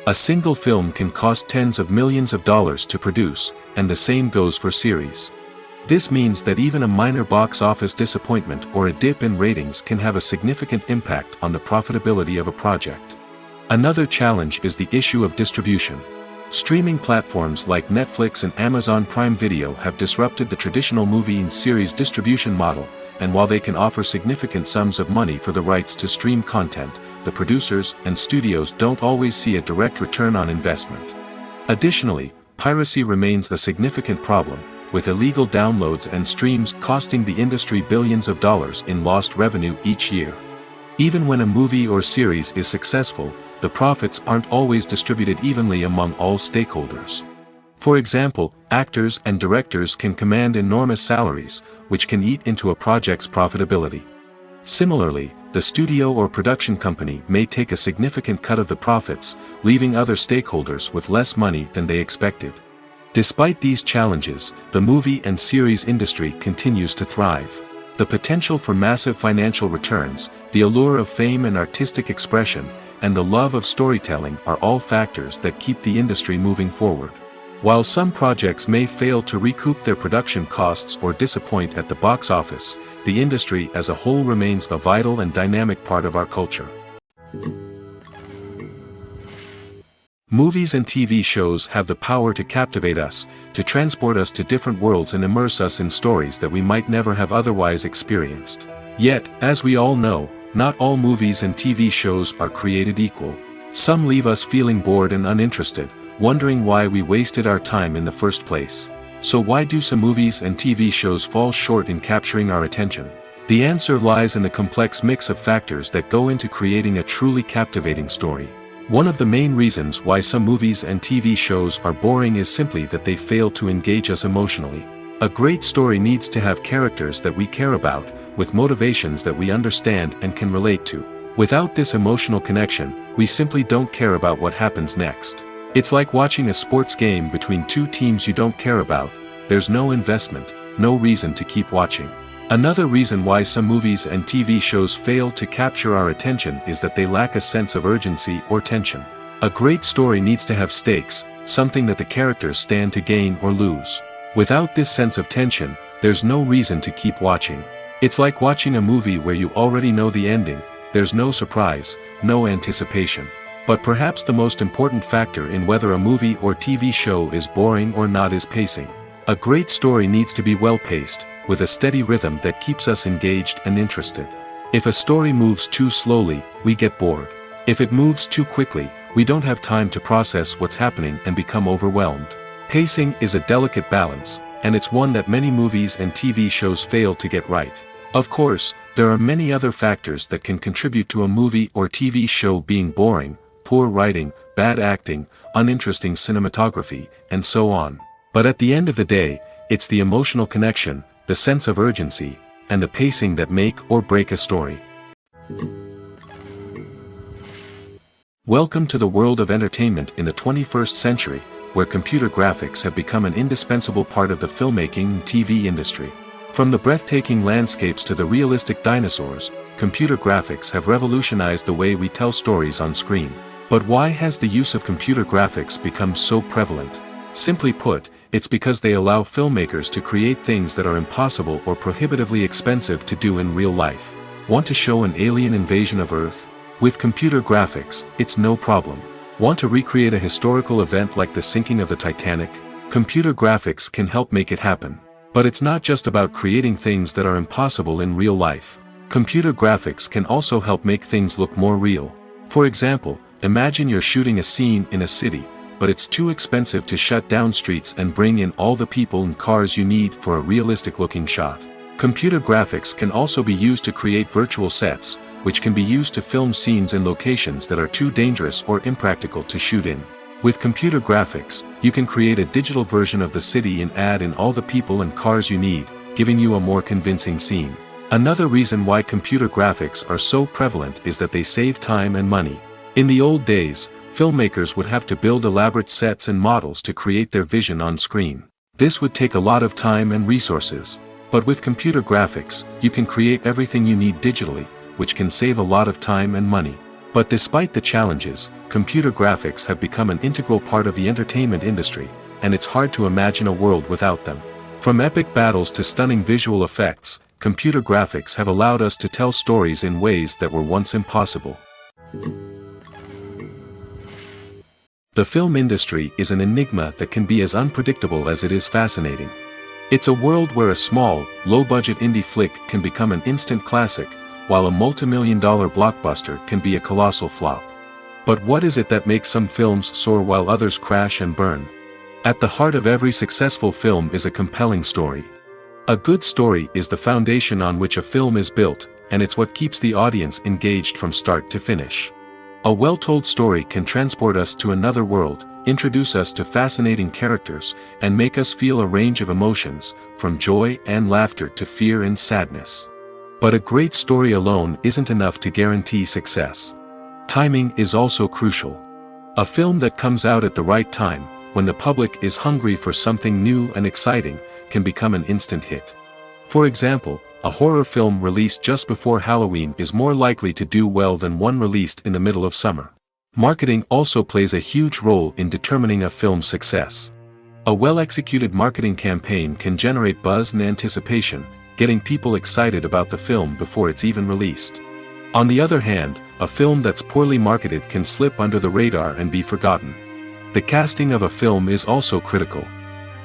A single film can cost tens of millions of dollars to produce, and the same goes for series. This means that even a minor box office disappointment or a dip in ratings can have a significant impact on the profitability of a project. Another challenge is the issue of distribution. Streaming platforms like Netflix and Amazon Prime Video have disrupted the traditional movie and series distribution model, and while they can offer significant sums of money for the rights to stream content, the producers and studios don't always see a direct return on investment. Additionally, piracy remains a significant problem, with illegal downloads and streams costing the industry billions of dollars in lost revenue each year. Even when a movie or series is successful, the profits aren't always distributed evenly among all stakeholders. For example, actors and directors can command enormous salaries, which can eat into a project's profitability. Similarly, the studio or production company may take a significant cut of the profits, leaving other stakeholders with less money than they expected. Despite these challenges, the movie and series industry continues to thrive. The potential for massive financial returns, the allure of fame and artistic expression, and the love of storytelling are all factors that keep the industry moving forward. While some projects may fail to recoup their production costs or disappoint at the box office, the industry as a whole remains a vital and dynamic part of our culture. Movies and TV shows have the power to captivate us, to transport us to different worlds and immerse us in stories that we might never have otherwise experienced. Yet, as we all know, not all movies and TV shows are created equal. Some leave us feeling bored and uninterested, wondering why we wasted our time in the first place. So why do some movies and TV shows fall short in capturing our attention? The answer lies in the complex mix of factors that go into creating a truly captivating story. One of the main reasons why some movies and TV shows are boring is simply that they fail to engage us emotionally. A great story needs to have characters that we care about, with motivations that we understand and can relate to. Without this emotional connection, we simply don't care about what happens next. It's like watching a sports game between two teams you don't care about. There's no investment, no reason to keep watching. Another reason why some movies and TV shows fail to capture our attention is that they lack a sense of urgency or tension. A great story needs to have stakes, something that the characters stand to gain or lose. Without this sense of tension, there's no reason to keep watching. It's like watching a movie where you already know the ending, there's no surprise, no anticipation. But perhaps the most important factor in whether a movie or TV show is boring or not is pacing. A great story needs to be well-paced, with a steady rhythm that keeps us engaged and interested. If a story moves too slowly, we get bored. If it moves too quickly, we don't have time to process what's happening and become overwhelmed. Pacing is a delicate balance, and it's one that many movies and TV shows fail to get right. Of course, there are many other factors that can contribute to a movie or TV show being boring: poor writing, bad acting, uninteresting cinematography, and so on. But at the end of the day, it's the emotional connection, the sense of urgency, and the pacing that make or break a story. Welcome to the world of entertainment in the 21st century, where computer graphics have become an indispensable part of the filmmaking and TV industry. From the breathtaking landscapes to the realistic dinosaurs, computer graphics have revolutionized the way we tell stories on screen. But why has the use of computer graphics become so prevalent? Simply put, it's because they allow filmmakers to create things that are impossible or prohibitively expensive to do in real life. Want to show an alien invasion of Earth? With computer graphics, it's no problem. Want to recreate a historical event like the sinking of the Titanic? Computer graphics can help make it happen. But it's not just about creating things that are impossible in real life. Computer graphics can also help make things look more real. For example, imagine you're shooting a scene in a city, but it's too expensive to shut down streets and bring in all the people and cars you need for a realistic-looking shot. Computer graphics can also be used to create virtual sets, which can be used to film scenes in locations that are too dangerous or impractical to shoot in. With computer graphics, you can create a digital version of the city and add in all the people and cars you need, giving you a more convincing scene. Another reason why computer graphics are so prevalent is that they save time and money. In the old days, filmmakers would have to build elaborate sets and models to create their vision on screen. This would take a lot of time and resources. But with computer graphics, you can create everything you need digitally, which can save a lot of time and money. But despite the challenges, computer graphics have become an integral part of the entertainment industry, and it's hard to imagine a world without them. From epic battles to stunning visual effects, computer graphics have allowed us to tell stories in ways that were once impossible. The film industry is an enigma that can be as unpredictable as it is fascinating. It's a world where a small, low-budget indie flick can become an instant classic, while a multi-million-dollar blockbuster can be a colossal flop. But what is it that makes some films soar while others crash and burn? At the heart of every successful film is a compelling story. A good story is the foundation on which a film is built, and it's what keeps the audience engaged from start to finish. A well-told story can transport us to another world, introduce us to fascinating characters, and make us feel a range of emotions, from joy and laughter to fear and sadness. But a great story alone isn't enough to guarantee success. Timing is also crucial. A film that comes out at the right time, when the public is hungry for something new and exciting, can become an instant hit. For example, a horror film released just before Halloween is more likely to do well than one released in the middle of summer. Marketing also plays a huge role in determining a film's success. A well-executed marketing campaign can generate buzz and anticipation, getting people excited about the film before it's even released. On the other hand, a film that's poorly marketed can slip under the radar and be forgotten. The casting of a film is also critical.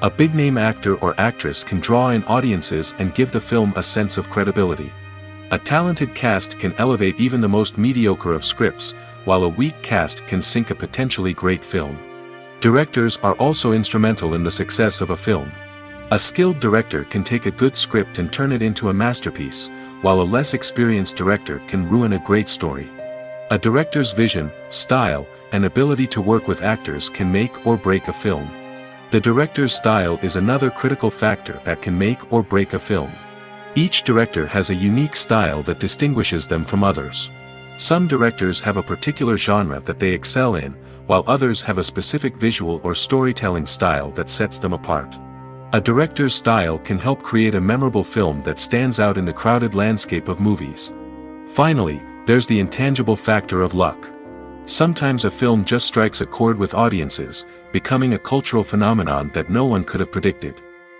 A big-name actor or actress can draw in audiences and give the film a sense of credibility. A talented cast can elevate even the most mediocre of scripts, while a weak cast can sink a potentially great film. Directors are also instrumental in the success of a film. A skilled director can take a good script and turn it into a masterpiece, while a less experienced director can ruin a great story. A director's vision, style, and ability to work with actors can make or break a film. The director's style is another critical factor that can make or break a film. Each director has a unique style that distinguishes them from others. Some directors have a particular genre that they excel in, while others have a specific visual or storytelling style that sets them apart. A director's style can help create a memorable film that stands out in the crowded landscape of movies. Finally, there's the intangible factor of luck. Sometimes a film just strikes a chord with audiences, becoming a cultural phenomenon that no one could have predicted.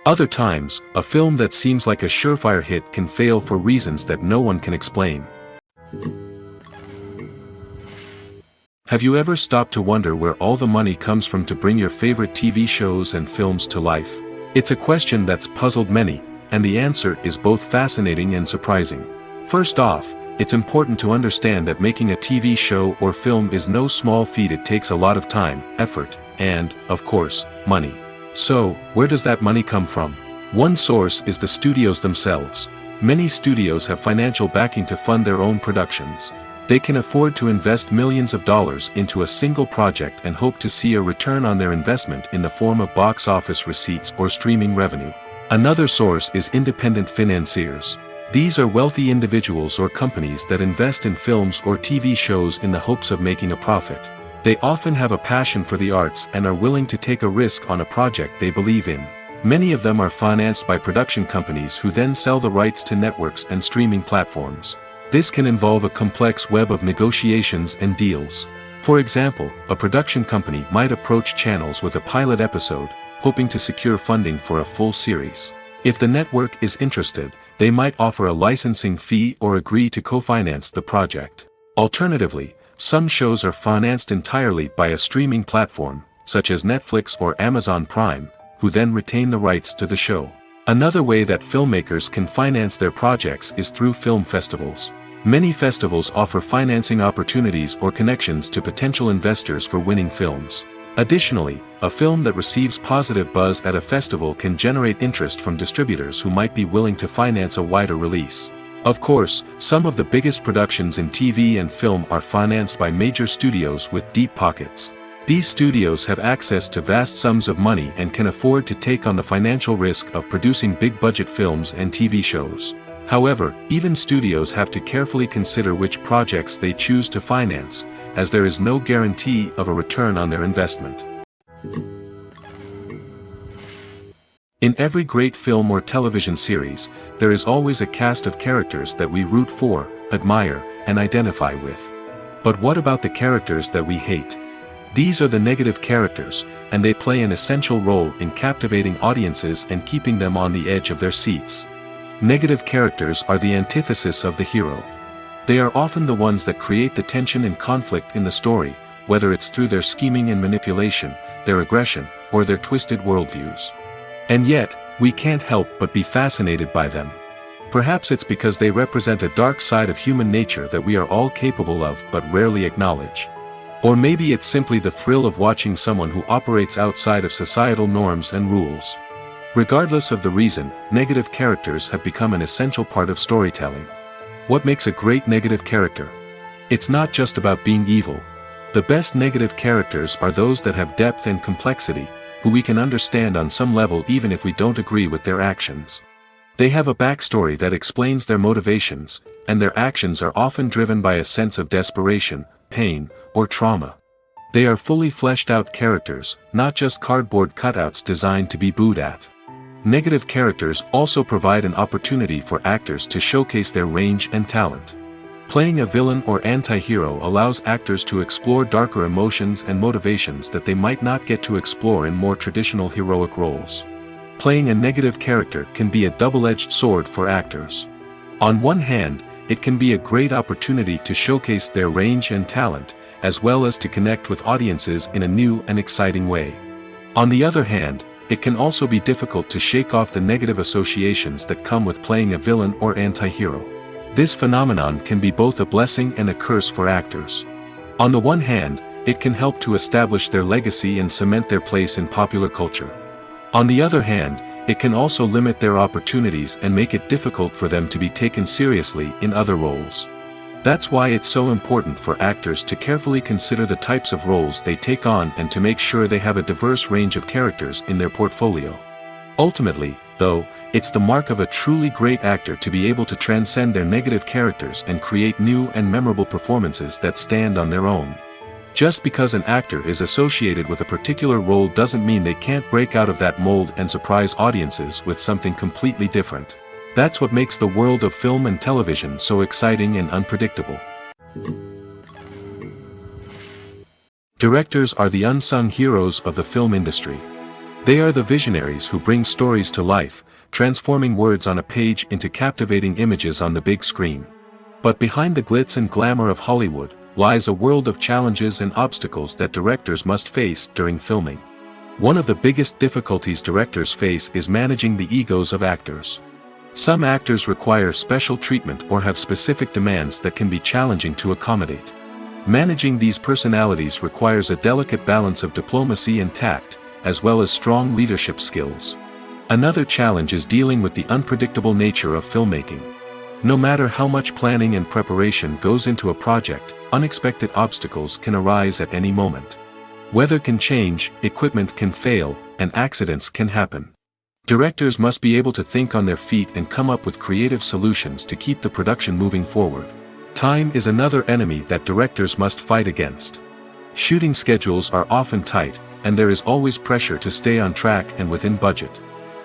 Other times, a film that seems like a surefire hit can fail for reasons that no one can explain. Have you ever stopped to wonder where all the money comes from to bring your favorite TV shows and films to life? It's a question that's puzzled many, and the answer is both fascinating and surprising. First off, it's important to understand that making a TV show or film is no small feat. It takes a lot of time, effort, and, of course, money. So, where does that money come from? One source is the studios themselves. Many studios have financial backing to fund their own productions. They can afford to invest millions of dollars into a single project and hope to see a return on their investment in the form of box office receipts or streaming revenue. Another source is independent financiers. These are wealthy individuals or companies that invest in films or TV shows in the hopes of making a profit. They often have a passion for the arts and are willing to take a risk on a project they believe in. Many of them are financed by production companies who then sell the rights to networks and streaming platforms. This can involve a complex web of negotiations and deals. For example, a production company might approach channels with a pilot episode, hoping to secure funding for a full series. If the network is interested, they might offer a licensing fee or agree to co-finance the project. Alternatively, some shows are financed entirely by a streaming platform, such as Netflix or Amazon Prime, who then retain the rights to the show. Another way that filmmakers can finance their projects is through film festivals. Many festivals offer financing opportunities or connections to potential investors for winning films. Additionally, a film that receives positive buzz at a festival can generate interest from distributors who might be willing to finance a wider release. Of course, some of the biggest productions in TV and film are financed by major studios with deep pockets. These studios have access to vast sums of money and can afford to take on the financial risk of producing big-budget films and TV shows. However, even studios have to carefully consider which projects they choose to finance, as there is no guarantee of a return on their investment. In every great film or television series, there is always a cast of characters that we root for, admire, and identify with. But what about the characters that we hate? These are the negative characters, and they play an essential role in captivating audiences and keeping them on the edge of their seats. Negative characters are the antithesis of the hero. They are often the ones that create the tension and conflict in the story, whether it's through their scheming and manipulation, their aggression, or their twisted worldviews. And yet, we can't help but be fascinated by them. Perhaps it's because they represent a dark side of human nature that we are all capable of but rarely acknowledge. Or maybe it's simply the thrill of watching someone who operates outside of societal norms and rules. Regardless of the reason, negative characters have become an essential part of storytelling. What makes a great negative character? It's not just about being evil. The best negative characters are those that have depth and complexity, who we can understand on some level even if we don't agree with their actions. They have a backstory that explains their motivations, and their actions are often driven by a sense of desperation, pain, or trauma. They are fully fleshed out characters, not just cardboard cutouts designed to be booed at. Negative characters also provide an opportunity for actors to showcase their range and talent. Playing a villain or anti-hero allows actors to explore darker emotions and motivations that they might not get to explore in more traditional heroic roles. Playing a negative character can be a double-edged sword for actors. On one hand, it can be a great opportunity to showcase their range and talent, as well as to connect with audiences in a new and exciting way. On the other hand, it can also be difficult to shake off the negative associations that come with playing a villain or anti-hero. This phenomenon can be both a blessing and a curse for actors. On the one hand, it can help to establish their legacy and cement their place in popular culture. On the other hand, it can also limit their opportunities and make it difficult for them to be taken seriously in other roles. That's why it's so important for actors to carefully consider the types of roles they take on and to make sure they have a diverse range of characters in their portfolio. Ultimately, though, it's the mark of a truly great actor to be able to transcend their negative characters and create new and memorable performances that stand on their own. Just because an actor is associated with a particular role doesn't mean they can't break out of that mold and surprise audiences with something completely different. That's what makes the world of film and television so exciting and unpredictable. Directors are the unsung heroes of the film industry. They are the visionaries who bring stories to life, transforming words on a page into captivating images on the big screen. But behind the glitz and glamour of Hollywood lies a world of challenges and obstacles that directors must face during filming. One of the biggest difficulties directors face is managing the egos of actors. Some actors require special treatment or have specific demands that can be challenging to accommodate. Managing these personalities requires a delicate balance of diplomacy and tact, as well as strong leadership skills. Another challenge is dealing with the unpredictable nature of filmmaking. No matter how much planning and preparation goes into a project, unexpected obstacles can arise at any moment. Weather can change, equipment can fail, and accidents can happen. Directors must be able to think on their feet and come up with creative solutions to keep the production moving forward. Time is another enemy that directors must fight against. Shooting schedules are often tight, and there is always pressure to stay on track and within budget.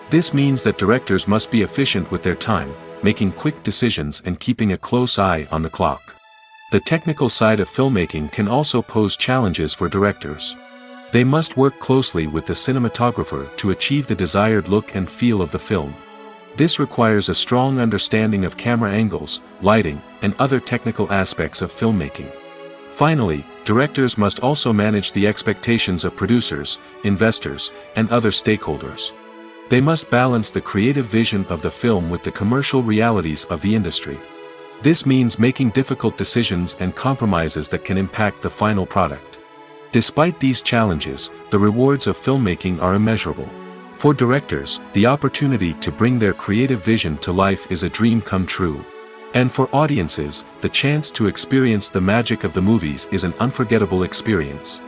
This means that directors must be efficient with their time, making quick decisions and keeping a close eye on the clock. The technical side of filmmaking can also pose challenges for directors. They must work closely with the cinematographer to achieve the desired look and feel of the film. This requires a strong understanding of camera angles, lighting, and other technical aspects of filmmaking. Finally, directors must also manage the expectations of producers, investors, and other stakeholders. They must balance the creative vision of the film with the commercial realities of the industry. This means making difficult decisions and compromises that can impact the final product. Despite these challenges, the rewards of filmmaking are immeasurable. For directors, the opportunity to bring their creative vision to life is a dream come true. And for audiences, the chance to experience the magic of the movies is an unforgettable experience.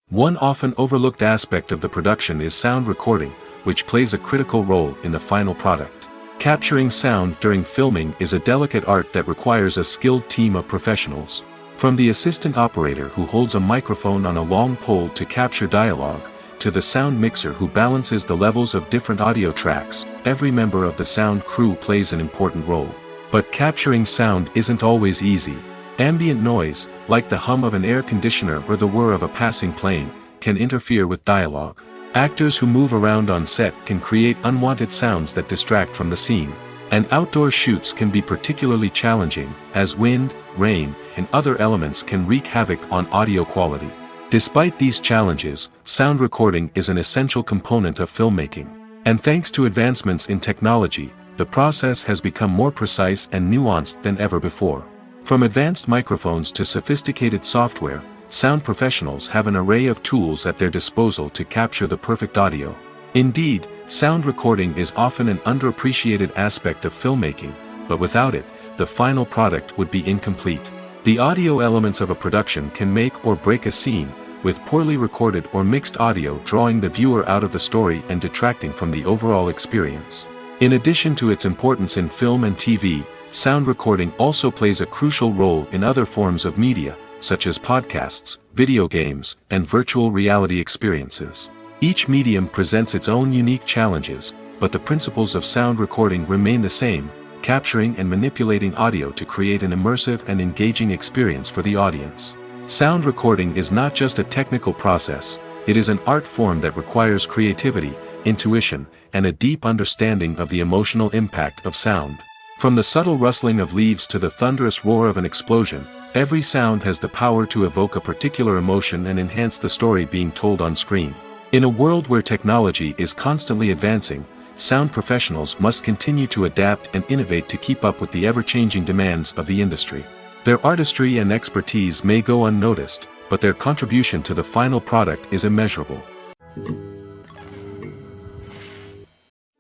One often overlooked aspect of the production is sound recording, which plays a critical role in the final product. Capturing sound during filming is a delicate art that requires a skilled team of professionals. From the assistant operator who holds a microphone on a long pole to capture dialogue, to the sound mixer who balances the levels of different audio tracks, every member of the sound crew plays an important role. But capturing sound isn't always easy. Ambient noise, like the hum of an air conditioner or the whir of a passing plane, can interfere with dialogue. Actors who move around on set can create unwanted sounds that distract from the scene. And outdoor shoots can be particularly challenging, as wind, rain, and other elements can wreak havoc on audio quality. Despite these challenges, sound recording is an essential component of filmmaking. And thanks to advancements in technology, the process has become more precise and nuanced than ever before. From advanced microphones to sophisticated software, sound professionals have an array of tools at their disposal to capture the perfect audio. Indeed, sound recording is often an underappreciated aspect of filmmaking, but without it, the final product would be incomplete. The audio elements of a production can make or break a scene, with poorly recorded or mixed audio drawing the viewer out of the story and detracting from the overall experience. In addition to its importance in film and TV, sound recording also plays a crucial role in other forms of media, such as podcasts, video games, and virtual reality experiences. Each medium presents its own unique challenges, but the principles of sound recording remain the same, capturing and manipulating audio to create an immersive and engaging experience for the audience. Sound recording is not just a technical process, it is an art form that requires creativity, intuition, and a deep understanding of the emotional impact of sound. From the subtle rustling of leaves to the thunderous roar of an explosion, every sound has the power to evoke a particular emotion and enhance the story being told on screen. In a world where technology is constantly advancing, sound professionals must continue to adapt and innovate to keep up with the ever-changing demands of the industry. Their artistry and expertise may go unnoticed, but their contribution to the final product is immeasurable.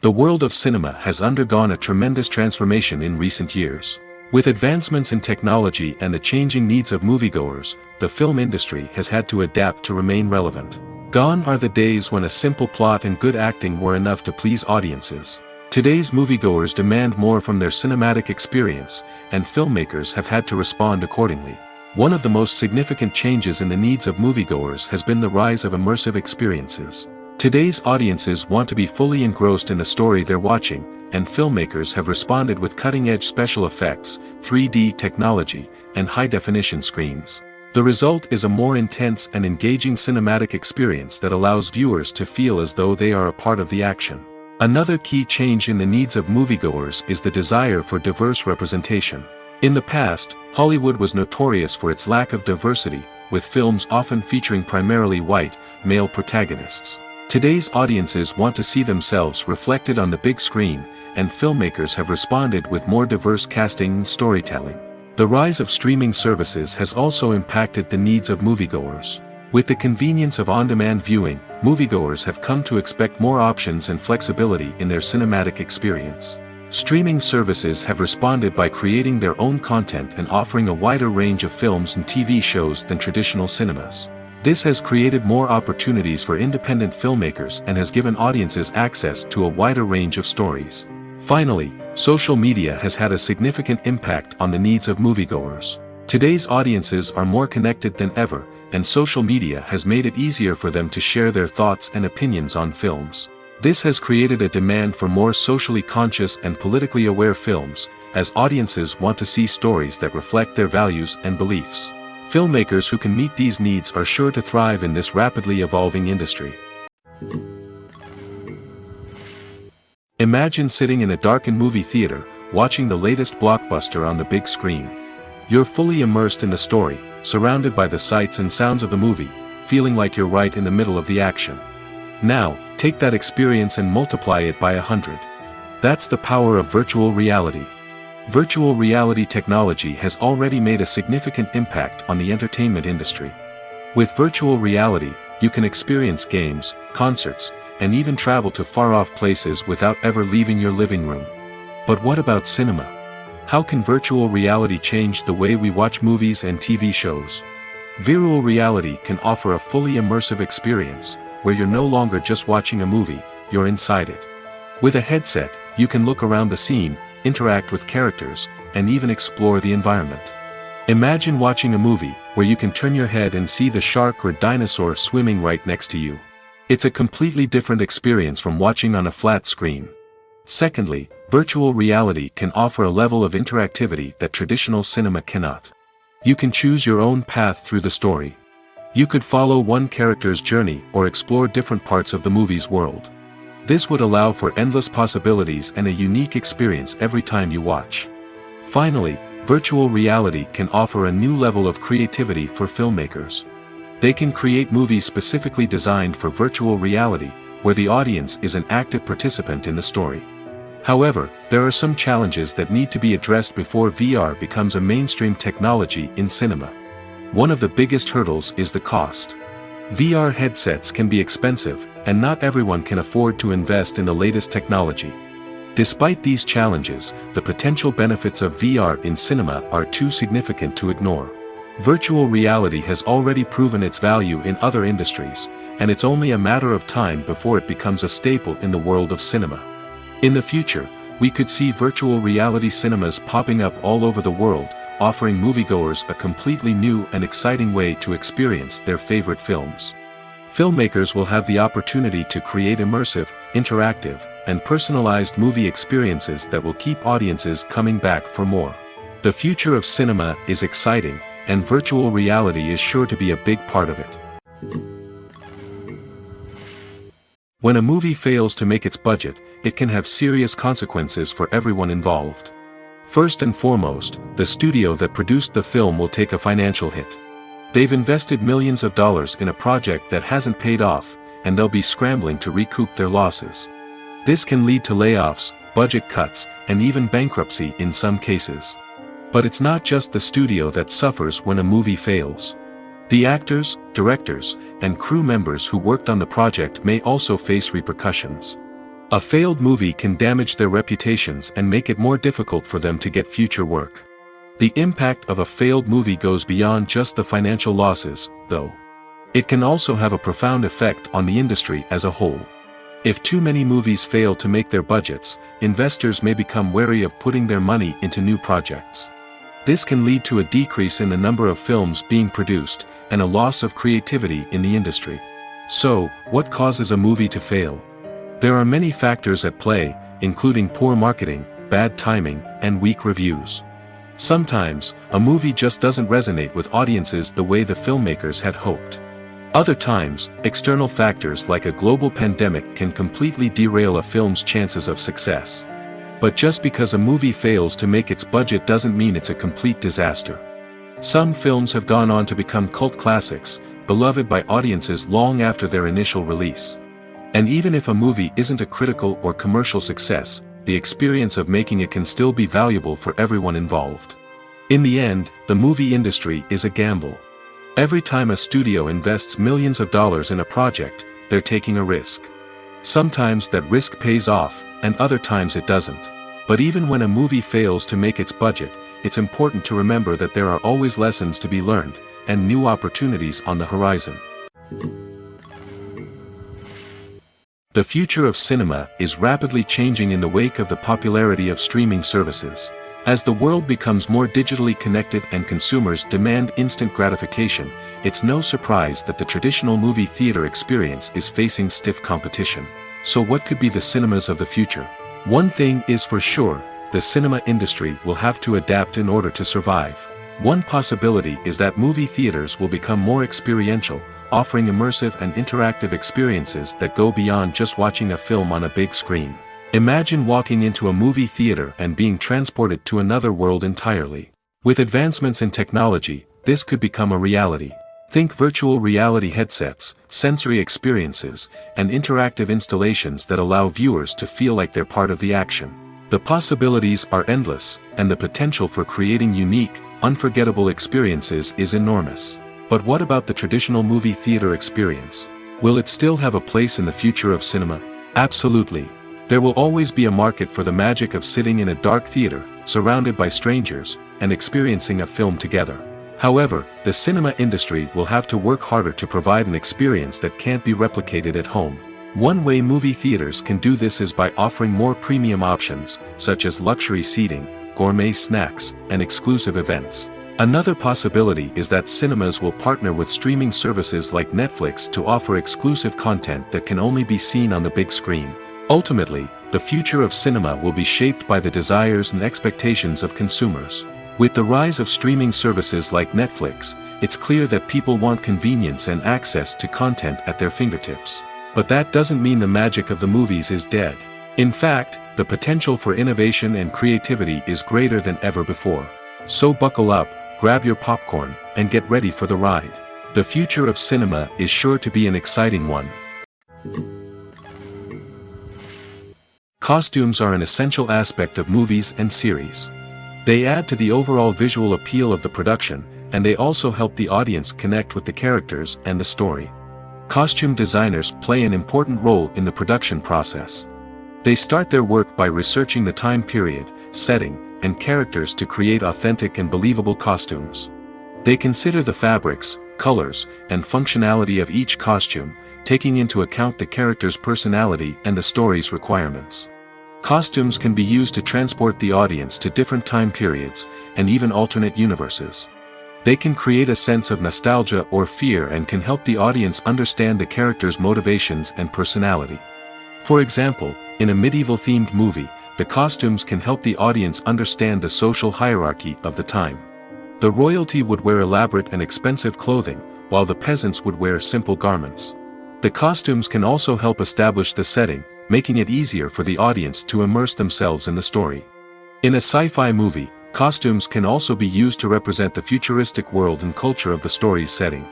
The world of cinema has undergone a tremendous transformation in recent years. With advancements in technology and the changing needs of moviegoers, the film industry has had to adapt to remain relevant. Gone are the days when a simple plot and good acting were enough to please audiences. Today's moviegoers demand more from their cinematic experience, and filmmakers have had to respond accordingly. One of the most significant changes in the needs of moviegoers has been the rise of immersive experiences. Today's audiences want to be fully engrossed in the story they're watching, and filmmakers have responded with cutting-edge special effects, 3D technology, and high-definition screens. The result is a more intense and engaging cinematic experience that allows viewers to feel as though they are a part of the action. Another key change in the needs of moviegoers is the desire for diverse representation. In the past, Hollywood was notorious for its lack of diversity, with films often featuring primarily white, male protagonists. Today's audiences want to see themselves reflected on the big screen, and filmmakers have responded with more diverse casting and storytelling. The rise of streaming services has also impacted the needs of moviegoers. With the convenience of on-demand viewing, moviegoers have come to expect more options and flexibility in their cinematic experience. Streaming services have responded by creating their own content and offering a wider range of films and TV shows than traditional cinemas. This has created more opportunities for independent filmmakers and has given audiences access to a wider range of stories. Finally, social media has had a significant impact on the needs of moviegoers. Today's audiences are more connected than ever, and social media has made it easier for them to share their thoughts and opinions on films. This has created a demand for more socially conscious and politically aware films, as audiences want to see stories that reflect their values and beliefs. Filmmakers who can meet these needs are sure to thrive in this rapidly evolving industry. Imagine sitting in a darkened movie theater, watching the latest blockbuster on the big screen. You're fully immersed in the story, surrounded by the sights and sounds of the movie, feeling like you're right in the middle of the action. Now, take that experience and multiply it by 100. That's the power of virtual reality. Virtual reality technology has already made a significant impact on the entertainment industry. With virtual reality, you can experience games, concerts, and even travel to far-off places without ever leaving your living room. But what about cinema? How can virtual reality change the way we watch movies and TV shows? Virtual reality can offer a fully immersive experience, where you're no longer just watching a movie, you're inside it. With a headset, you can look around the scene, interact with characters, and even explore the environment. Imagine watching a movie, where you can turn your head and see the shark or dinosaur swimming right next to you. It's a completely different experience from watching on a flat screen. Secondly, virtual reality can offer a level of interactivity that traditional cinema cannot. You can choose your own path through the story. You could follow one character's journey or explore different parts of the movie's world. This would allow for endless possibilities and a unique experience every time you watch. Finally, virtual reality can offer a new level of creativity for filmmakers. They can create movies specifically designed for virtual reality, where the audience is an active participant in the story. However, there are some challenges that need to be addressed before VR becomes a mainstream technology in cinema. One of the biggest hurdles is the cost. VR headsets can be expensive, and not everyone can afford to invest in the latest technology. Despite these challenges, the potential benefits of VR in cinema are too significant to ignore. Virtual reality has already proven its value in other industries, and it's only a matter of time before it becomes a staple in the world of cinema. In the future, we could see virtual reality cinemas popping up all over the world, offering moviegoers a completely new and exciting way to experience their favorite films. Filmmakers will have the opportunity to create immersive, interactive, and personalized movie experiences that will keep audiences coming back for more. The future of cinema is exciting, and virtual reality is sure to be a big part of it. When a movie fails to make its budget, it can have serious consequences for everyone involved. First and foremost, the studio that produced the film will take a financial hit. They've invested millions of dollars in a project that hasn't paid off, and they'll be scrambling to recoup their losses. This can lead to layoffs, budget cuts, and even bankruptcy in some cases. But it's not just the studio that suffers when a movie fails. The actors, directors, and crew members who worked on the project may also face repercussions. A failed movie can damage their reputations and make it more difficult for them to get future work. The impact of a failed movie goes beyond just the financial losses, though. It can also have a profound effect on the industry as a whole. If too many movies fail to make their budgets, investors may become wary of putting their money into new projects. This can lead to a decrease in the number of films being produced, and a loss of creativity in the industry. So, what causes a movie to fail? There are many factors at play, including poor marketing, bad timing, and weak reviews. Sometimes, a movie just doesn't resonate with audiences the way the filmmakers had hoped. Other times, external factors like a global pandemic can completely derail a film's chances of success. But just because a movie fails to make its budget doesn't mean it's a complete disaster. Some films have gone on to become cult classics, beloved by audiences long after their initial release. And even if a movie isn't a critical or commercial success, the experience of making it can still be valuable for everyone involved. In the end, the movie industry is a gamble. Every time a studio invests millions of dollars in a project, they're taking a risk. Sometimes that risk pays off, and other times it doesn't. But even when a movie fails to make its budget, it's important to remember that there are always lessons to be learned, and new opportunities on the horizon. The future of cinema is rapidly changing in the wake of the popularity of streaming services. As the world becomes more digitally connected and consumers demand instant gratification, it's no surprise that the traditional movie theater experience is facing stiff competition. So what could be the cinemas of the future? One thing is for sure, the cinema industry will have to adapt in order to survive. One possibility is that movie theaters will become more experiential, offering immersive and interactive experiences that go beyond just watching a film on a big screen. Imagine walking into a movie theater and being transported to another world entirely. With advancements in technology, this could become a reality. Think virtual reality headsets, sensory experiences, and interactive installations that allow viewers to feel like they're part of the action. The possibilities are endless, and the potential for creating unique, unforgettable experiences is enormous. But what about the traditional movie theater experience? Will it still have a place in the future of cinema? Absolutely. There will always be a market for the magic of sitting in a dark theater, surrounded by strangers, and experiencing a film together. However, the cinema industry will have to work harder to provide an experience that can't be replicated at home. One way movie theaters can do this is by offering more premium options, such as luxury seating, gourmet snacks, and exclusive events. Another possibility is that cinemas will partner with streaming services like Netflix to offer exclusive content that can only be seen on the big screen. Ultimately, the future of cinema will be shaped by the desires and expectations of consumers. With the rise of streaming services like Netflix, it's clear that people want convenience and access to content at their fingertips. But that doesn't mean the magic of the movies is dead. In fact, the potential for innovation and creativity is greater than ever before. So buckle up, grab your popcorn, and get ready for the ride. The future of cinema is sure to be an exciting one. Costumes are an essential aspect of movies and series. They add to the overall visual appeal of the production, and they also help the audience connect with the characters and the story. Costume designers play an important role in the production process. They start their work by researching the time period, setting, and characters to create authentic and believable costumes. They consider the fabrics, colors, and functionality of each costume, taking into account the character's personality and the story's requirements. Costumes can be used to transport the audience to different time periods, and even alternate universes. They can create a sense of nostalgia or fear and can help the audience understand the character's motivations and personality. For example, in a medieval-themed movie, the costumes can help the audience understand the social hierarchy of the time. The royalty would wear elaborate and expensive clothing, while the peasants would wear simple garments. The costumes can also help establish the setting, making it easier for the audience to immerse themselves in the story. In a sci-fi movie, costumes can also be used to represent the futuristic world and culture of the story's setting.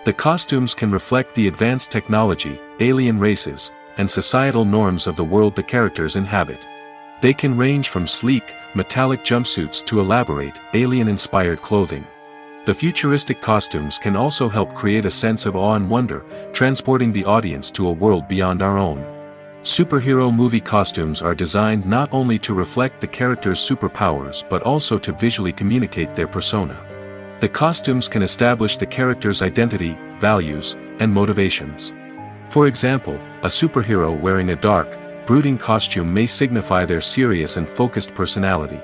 The costumes can reflect the advanced technology, alien races, and societal norms of the world the characters inhabit. They can range from sleek, metallic jumpsuits to elaborate, alien-inspired clothing. The futuristic costumes can also help create a sense of awe and wonder, transporting the audience to a world beyond our own. Superhero movie costumes are designed not only to reflect the character's superpowers but also to visually communicate their persona. The costumes can establish the character's identity, values, and motivations. For example, a superhero wearing a dark, brooding costume may signify their serious and focused personality.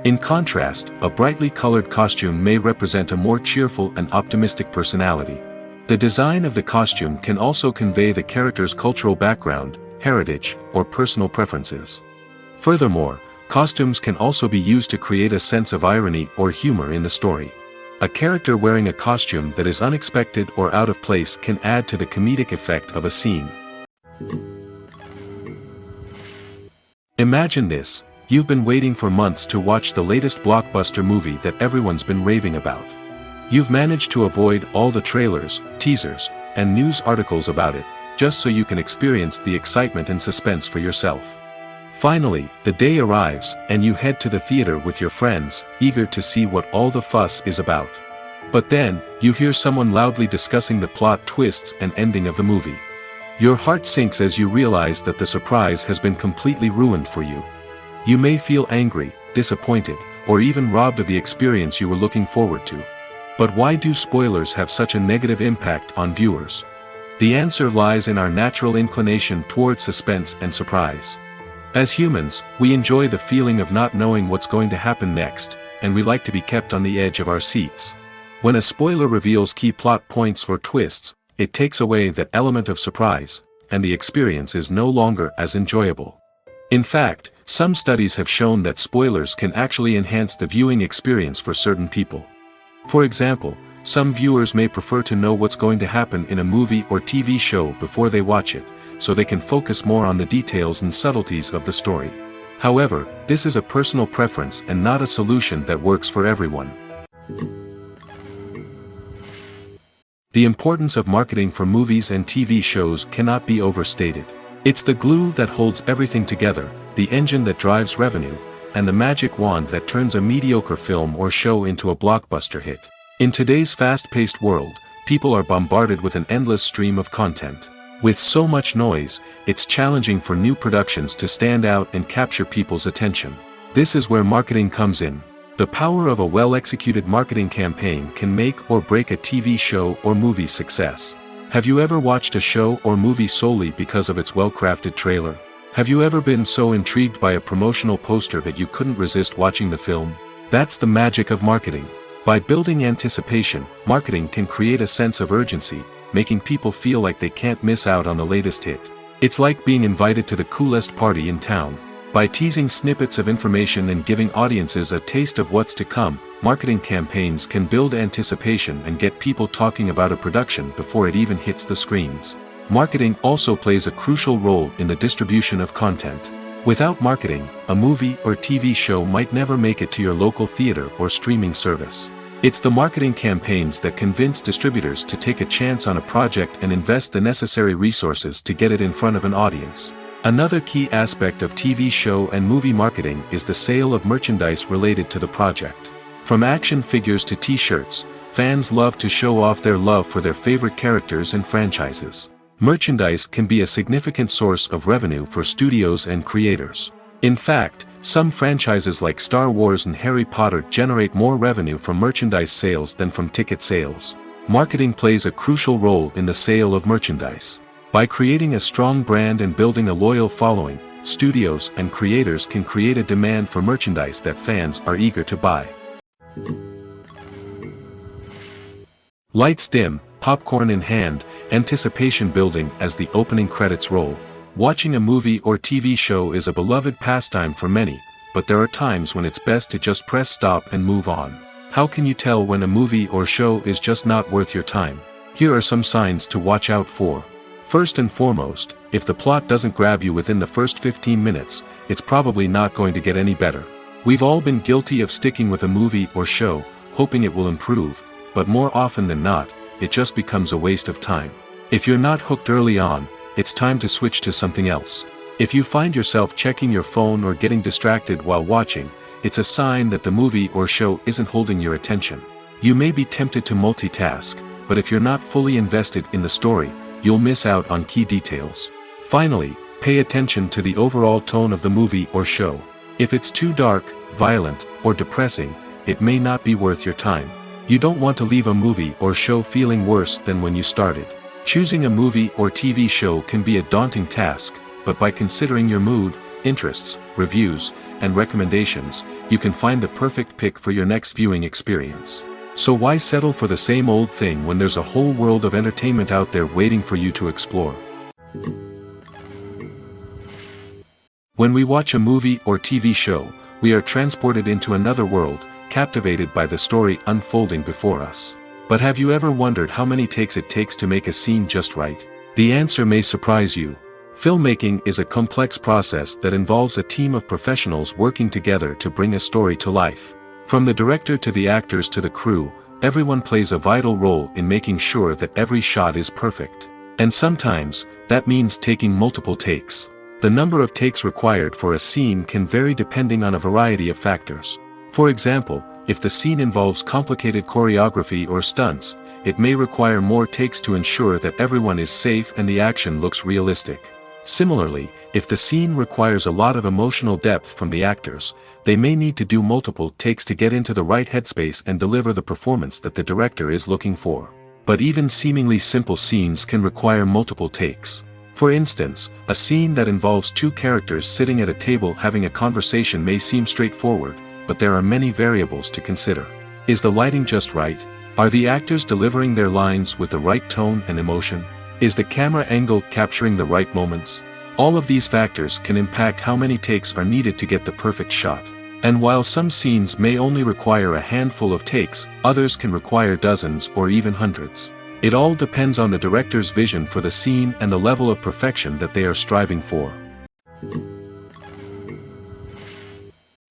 In contrast, a brightly colored costume may represent a more cheerful and optimistic personality. The design of the costume can also convey the character's cultural background, heritage, or personal preferences. Furthermore, costumes can also be used to create a sense of irony or humor in the story. A character wearing a costume that is unexpected or out of place can add to the comedic effect of a scene. Imagine this: you've been waiting for months to watch the latest blockbuster movie that everyone's been raving about. You've managed to avoid all the trailers, teasers, and news articles about it, just so you can experience the excitement and suspense for yourself. Finally, the day arrives, and you head to the theater with your friends, eager to see what all the fuss is about. But then, you hear someone loudly discussing the plot twists and ending of the movie. Your heart sinks as you realize that the surprise has been completely ruined for you. You may feel angry, disappointed, or even robbed of the experience you were looking forward to. But why do spoilers have such a negative impact on viewers? The answer lies in our natural inclination toward suspense and surprise. As humans, we enjoy the feeling of not knowing what's going to happen next, and we like to be kept on the edge of our seats. When a spoiler reveals key plot points or twists, it takes away that element of surprise, and the experience is no longer as enjoyable. In fact, some studies have shown that spoilers can actually enhance the viewing experience for certain people. For example, some viewers may prefer to know what's going to happen in a movie or TV show before they watch it, so they can focus more on the details and subtleties of the story. However, this is a personal preference and not a solution that works for everyone. The importance of marketing for movies and TV shows cannot be overstated. It's the glue that holds everything together, the engine that drives revenue, and the magic wand that turns a mediocre film or show into a blockbuster hit. In today's fast-paced world, people are bombarded with an endless stream of content. With so much noise, it's challenging for new productions to stand out and capture people's attention. This is where marketing comes in. The power of a well-executed marketing campaign can make or break a TV show or movie's success. Have you ever watched a show or movie solely because of its well-crafted trailer? Have you ever been so intrigued by a promotional poster that you couldn't resist watching the film? That's the magic of marketing. By building anticipation, marketing can create a sense of urgency, making people feel like they can't miss out on the latest hit. It's like being invited to the coolest party in town. By teasing snippets of information and giving audiences a taste of what's to come, marketing campaigns can build anticipation and get people talking about a production before it even hits the screens. Marketing also plays a crucial role in the distribution of content. Without marketing, a movie or TV show might never make it to your local theater or streaming service. It's the marketing campaigns that convince distributors to take a chance on a project and invest the necessary resources to get it in front of an audience. Another key aspect of TV show and movie marketing is the sale of merchandise related to the project. From action figures to t-shirts, fans love to show off their love for their favorite characters and franchises. Merchandise can be a significant source of revenue for studios and creators. In fact, some franchises like Star Wars and Harry Potter generate more revenue from merchandise sales than from ticket sales. Marketing plays a crucial role in the sale of merchandise. By creating a strong brand and building a loyal following, studios and creators can create a demand for merchandise that fans are eager to buy. Lights dim, popcorn in hand, anticipation building as the opening credits roll. Watching a movie or TV show is a beloved pastime for many, but there are times when it's best to just press stop and move on. How can you tell when a movie or show is just not worth your time? Here are some signs to watch out for. First and foremost, if the plot doesn't grab you within the first 15 minutes, it's probably not going to get any better. We've all been guilty of sticking with a movie or show, hoping it will improve, but more often than not, it just becomes a waste of time. If you're not hooked early on, it's time to switch to something else. If you find yourself checking your phone or getting distracted while watching, it's a sign that the movie or show isn't holding your attention. You may be tempted to multitask, but if you're not fully invested in the story, you'll miss out on key details. Finally, pay attention to the overall tone of the movie or show. If it's too dark, violent, or depressing, it may not be worth your time. You don't want to leave a movie or show feeling worse than when you started. Choosing a movie or TV show can be a daunting task, but by considering your mood, interests, reviews, and recommendations, you can find the perfect pick for your next viewing experience. So why settle for the same old thing when there's a whole world of entertainment out there waiting for you to explore? When we watch a movie or TV show, we are transported into another world, captivated by the story unfolding before us. But have you ever wondered how many takes it takes to make a scene just right? The answer may surprise you. Filmmaking is a complex process that involves a team of professionals working together to bring a story to life. From the director to the actors to the crew, everyone plays a vital role in making sure that every shot is perfect. And sometimes, that means taking multiple takes. The number of takes required for a scene can vary depending on a variety of factors. For example, if the scene involves complicated choreography or stunts, it may require more takes to ensure that everyone is safe and the action looks realistic. Similarly, if the scene requires a lot of emotional depth from the actors, they may need to do multiple takes to get into the right headspace and deliver the performance that the director is looking for. But even seemingly simple scenes can require multiple takes. For instance, a scene that involves two characters sitting at a table having a conversation may seem straightforward, but there are many variables to consider. Is the lighting just right? Are the actors delivering their lines with the right tone and emotion? Is the camera angle capturing the right moments? All of these factors can impact how many takes are needed to get the perfect shot. And while some scenes may only require a handful of takes, others can require dozens or even hundreds. It all depends on the director's vision for the scene and the level of perfection that they are striving for.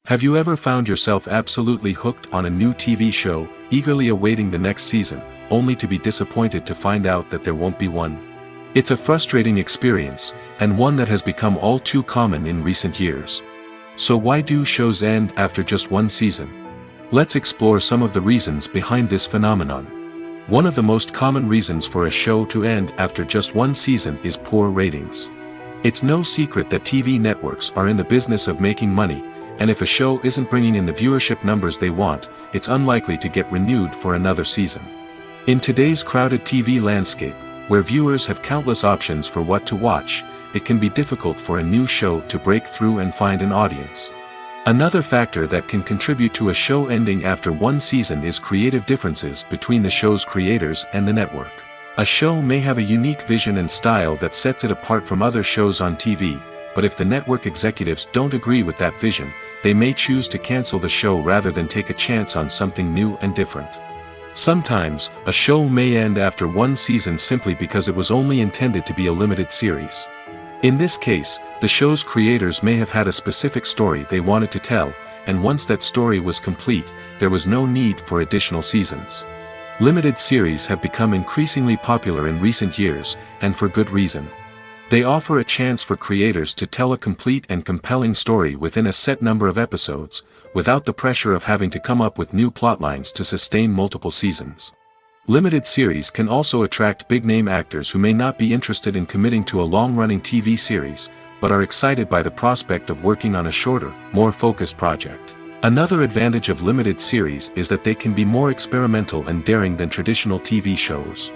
Have you ever found yourself absolutely hooked on a new TV show, eagerly awaiting the next season, only to be disappointed to find out that there won't be one? It's a frustrating experience, and one that has become all too common in recent years. So why do shows end after just one season? Let's explore some of the reasons behind this phenomenon. One of the most common reasons for a show to end after just one season is poor ratings. It's no secret that TV networks are in the business of making money, and if a show isn't bringing in the viewership numbers they want, it's unlikely to get renewed for another season. In today's crowded TV landscape, where viewers have countless options for what to watch, it can be difficult for a new show to break through and find an audience. Another factor that can contribute to a show ending after one season is creative differences between the show's creators and the network. A show may have a unique vision and style that sets it apart from other shows on TV, but if the network executives don't agree with that vision, they may choose to cancel the show rather than take a chance on something new and different. Sometimes, a show may end after one season simply because it was only intended to be a limited series. In this case, the show's creators may have had a specific story they wanted to tell, and once that story was complete, there was no need for additional seasons. Limited series have become increasingly popular in recent years, and for good reason. They offer a chance for creators to tell a complete and compelling story within a set number of episodes, without the pressure of having to come up with new plotlines to sustain multiple seasons. Limited series can also attract big-name actors who may not be interested in committing to a long-running TV series, but are excited by the prospect of working on a shorter, more focused project. Another advantage of limited series is that they can be more experimental and daring than traditional TV shows.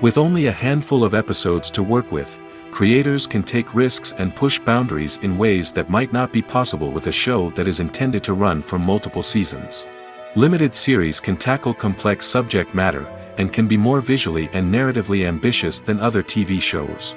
With only a handful of episodes to work with, creators can take risks and push boundaries in ways that might not be possible with a show that is intended to run for multiple seasons. Limited series can tackle complex subject matter, and can be more visually and narratively ambitious than other TV shows.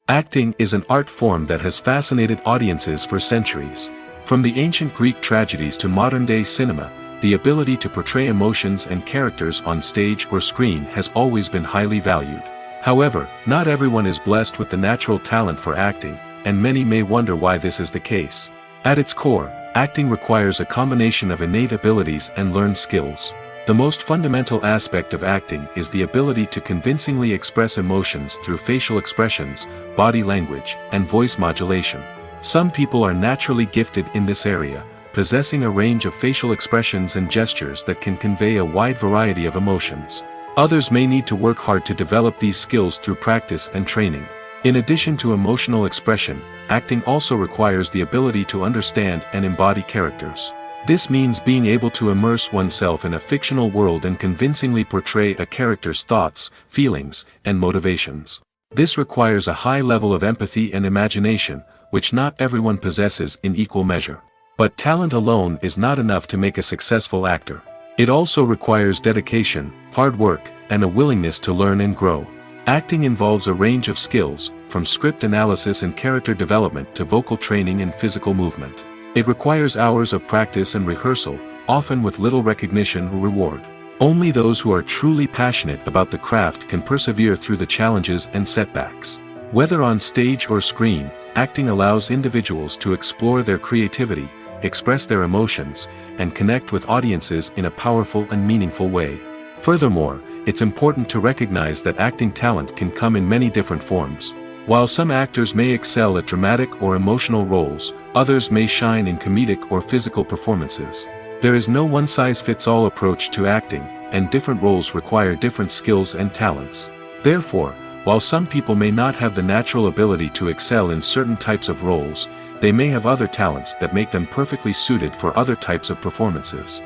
Acting is an art form that has fascinated audiences for centuries. From the ancient Greek tragedies to modern-day cinema, the ability to portray emotions and characters on stage or screen has always been highly valued. However, not everyone is blessed with the natural talent for acting, and many may wonder why this is the case. At its core, acting requires a combination of innate abilities and learned skills. The most fundamental aspect of acting is the ability to convincingly express emotions through facial expressions, body language, and voice modulation. Some people are naturally gifted in this area, possessing a range of facial expressions and gestures that can convey a wide variety of emotions. Others may need to work hard to develop these skills through practice and training. In addition to emotional expression, acting also requires the ability to understand and embody characters. This means being able to immerse oneself in a fictional world and convincingly portray a character's thoughts, feelings, and motivations. This requires a high level of empathy and imagination, which not everyone possesses in equal measure. But talent alone is not enough to make a successful actor. It also requires dedication, hard work, and a willingness to learn and grow. Acting involves a range of skills, from script analysis and character development to vocal training and physical movement. It requires hours of practice and rehearsal, often with little recognition or reward. Only those who are truly passionate about the craft can persevere through the challenges and setbacks. Whether on stage or screen, acting allows individuals to explore their creativity, express their emotions, and connect with audiences in a powerful and meaningful way. Furthermore, it's important to recognize that acting talent can come in many different forms. While some actors may excel at dramatic or emotional roles, others may shine in comedic or physical performances. There is no one-size-fits-all approach to acting, and different roles require different skills and talents. Therefore, while some people may not have the natural ability to excel in certain types of roles, they may have other talents that make them perfectly suited for other types of performances.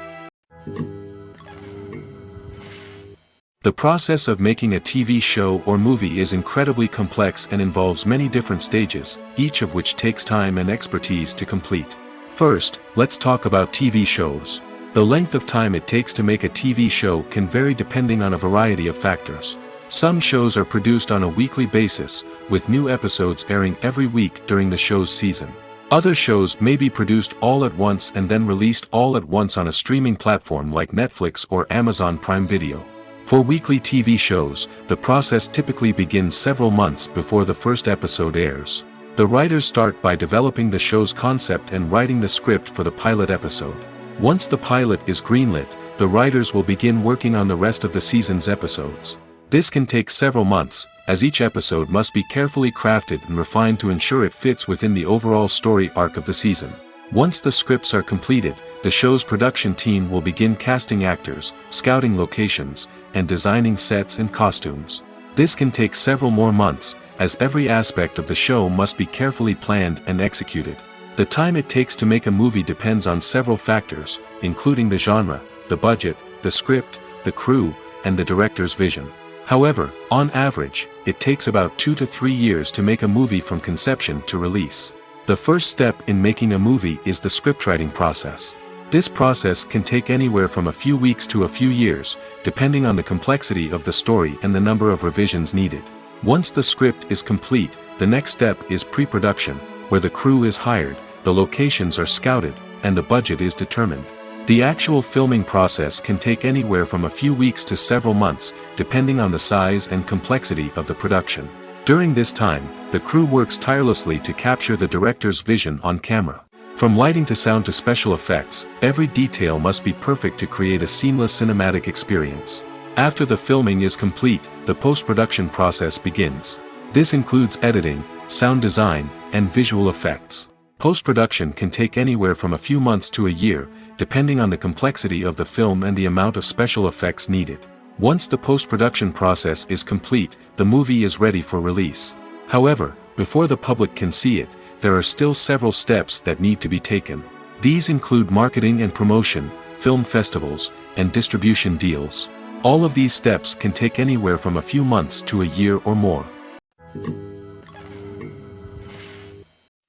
The process of making a TV show or movie is incredibly complex and involves many different stages, each of which takes time and expertise to complete. First, let's talk about TV shows. The length of time it takes to make a TV show can vary depending on a variety of factors. Some shows are produced on a weekly basis, with new episodes airing every week during the show's season. Other shows may be produced all at once and then released all at once on a streaming platform like Netflix or Amazon Prime Video. For weekly TV shows, the process typically begins several months before the first episode airs. The writers start by developing the show's concept and writing the script for the pilot episode. Once the pilot is greenlit, the writers will begin working on the rest of the season's episodes. This can take several months, as each episode must be carefully crafted and refined to ensure it fits within the overall story arc of the season. Once the scripts are completed, the show's production team will begin casting actors, scouting locations, and designing sets and costumes. This can take several more months, as every aspect of the show must be carefully planned and executed. The time it takes to make a movie depends on several factors, including the genre, the budget, the script, the crew, and the director's vision. However, on average, it takes about 2 to 3 years to make a movie from conception to release. The first step in making a movie is the scriptwriting process. This process can take anywhere from a few weeks to a few years, depending on the complexity of the story and the number of revisions needed. Once the script is complete, the next step is pre-production, where the crew is hired, the locations are scouted, and the budget is determined. The actual filming process can take anywhere from a few weeks to several months, depending on the size and complexity of the production. During this time, the crew works tirelessly to capture the director's vision on camera. From lighting to sound to special effects, every detail must be perfect to create a seamless cinematic experience. After the filming is complete, the post-production process begins. This includes editing, sound design, and visual effects. Post-production can take anywhere from a few months to a year, depending on the complexity of the film and the amount of special effects needed. Once the post-production process is complete, the movie is ready for release. However, before the public can see it, there are still several steps that need to be taken. These include marketing and promotion, film festivals, and distribution deals. All of these steps can take anywhere from a few months to a year or more.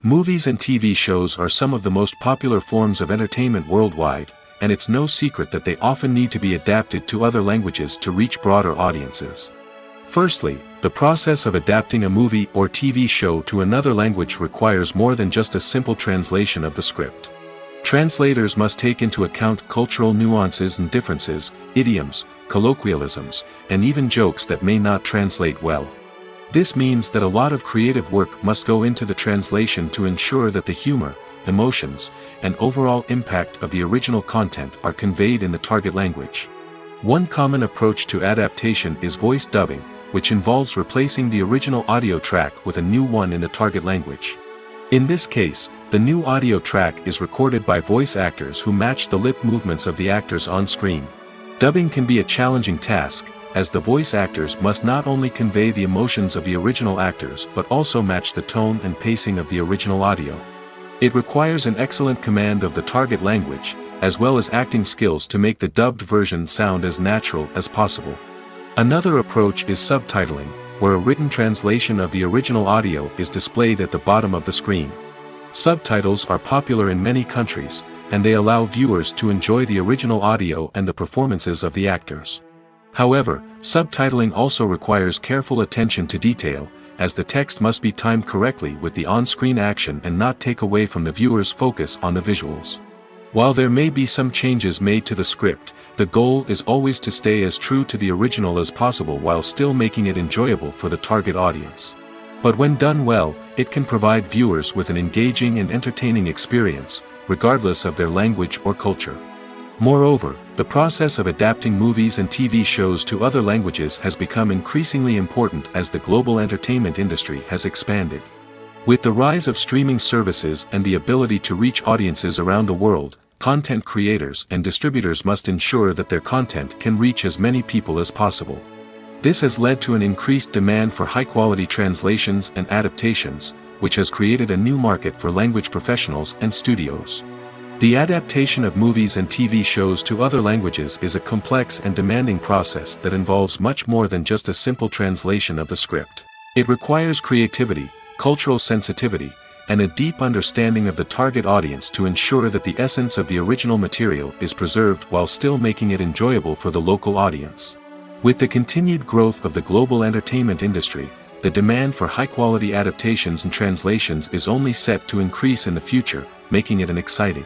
Movies and TV shows are some of the most popular forms of entertainment worldwide, and it's no secret that they often need to be adapted to other languages to reach broader audiences. Firstly, the process of adapting a movie or TV show to another language requires more than just a simple translation of the script. Translators must take into account cultural nuances and differences, idioms, colloquialisms, and even jokes that may not translate well. This means that a lot of creative work must go into the translation to ensure that the humor, emotions, and overall impact of the original content are conveyed in the target language. One common approach to adaptation is voice dubbing, which involves replacing the original audio track with a new one in the target language. In this case, the new audio track is recorded by voice actors who match the lip movements of the actors on screen. Dubbing can be a challenging task, as the voice actors must not only convey the emotions of the original actors but also match the tone and pacing of the original audio. It requires an excellent command of the target language, as well as acting skills to make the dubbed version sound as natural as possible. Another approach is subtitling, where a written translation of the original audio is displayed at the bottom of the screen. Subtitles are popular in many countries, and they allow viewers to enjoy the original audio and the performances of the actors. However, subtitling also requires careful attention to detail, as the text must be timed correctly with the on-screen action and not take away from the viewer's focus on the visuals. While there may be some changes made to the script, the goal is always to stay as true to the original as possible while still making it enjoyable for the target audience. But when done well, it can provide viewers with an engaging and entertaining experience, regardless of their language or culture. Moreover, the process of adapting movies and TV shows to other languages has become increasingly important as the global entertainment industry has expanded. With the rise of streaming services and the ability to reach audiences around the world, content creators and distributors must ensure that their content can reach as many people as possible. This has led to an increased demand for high-quality translations and adaptations, which has created a new market for language professionals and studios. The adaptation of movies and TV shows to other languages is a complex and demanding process that involves much more than just a simple translation of the script. It requires creativity, cultural sensitivity, and a deep understanding of the target audience to ensure that the essence of the original material is preserved while still making it enjoyable for the local audience. With the continued growth of the global entertainment industry, the demand for high-quality adaptations and translations is only set to increase in the future, making it an exciting.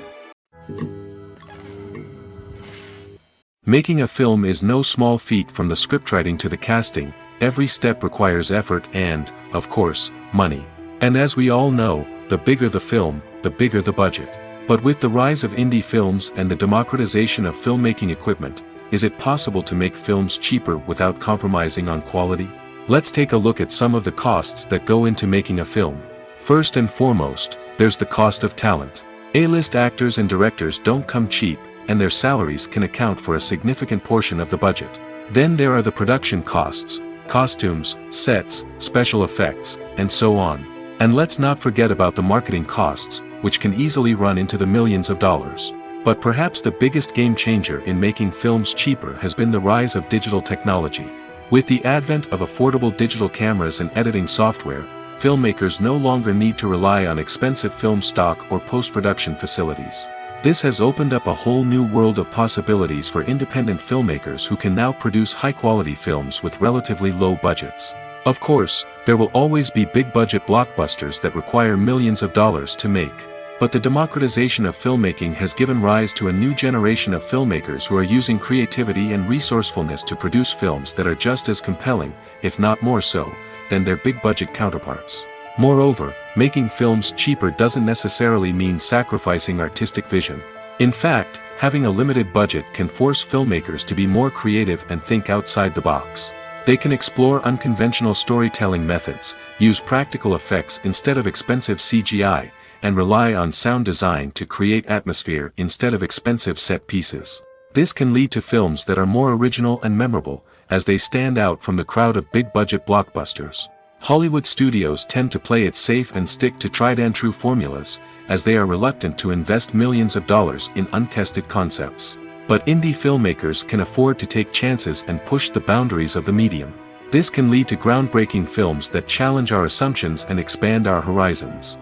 Making a film is no small feat. From the scriptwriting to the casting, every step requires effort and, of course, money. And as we all know, the bigger the film, the bigger the budget. But with the rise of indie films and the democratization of filmmaking equipment, is it possible to make films cheaper without compromising on quality? Let's take a look at some of the costs that go into making a film. First and foremost, there's the cost of talent. A-list actors and directors don't come cheap, and their salaries can account for a significant portion of the budget. Then there are the production costs, costumes, sets, special effects, and so on. And let's not forget about the marketing costs, which can easily run into the millions of dollars. But perhaps the biggest game changer in making films cheaper has been the rise of digital technology. With the advent of affordable digital cameras and editing software, filmmakers no longer need to rely on expensive film stock or post-production facilities. This has opened up a whole new world of possibilities for independent filmmakers who can now produce high-quality films with relatively low budgets. Of course, there will always be big-budget blockbusters that require millions of dollars to make. But the democratization of filmmaking has given rise to a new generation of filmmakers who are using creativity and resourcefulness to produce films that are just as compelling, if not more so, than their big-budget counterparts. Moreover, making films cheaper doesn't necessarily mean sacrificing artistic vision. In fact, having a limited budget can force filmmakers to be more creative and think outside the box. They can explore unconventional storytelling methods, use practical effects instead of expensive CGI, and rely on sound design to create atmosphere instead of expensive set pieces. This can lead to films that are more original and memorable, as they stand out from the crowd of big-budget blockbusters. Hollywood studios tend to play it safe and stick to tried-and-true formulas, as they are reluctant to invest millions of dollars in untested concepts. But indie filmmakers can afford to take chances and push the boundaries of the medium. This can lead to groundbreaking films that challenge our assumptions and expand our horizons.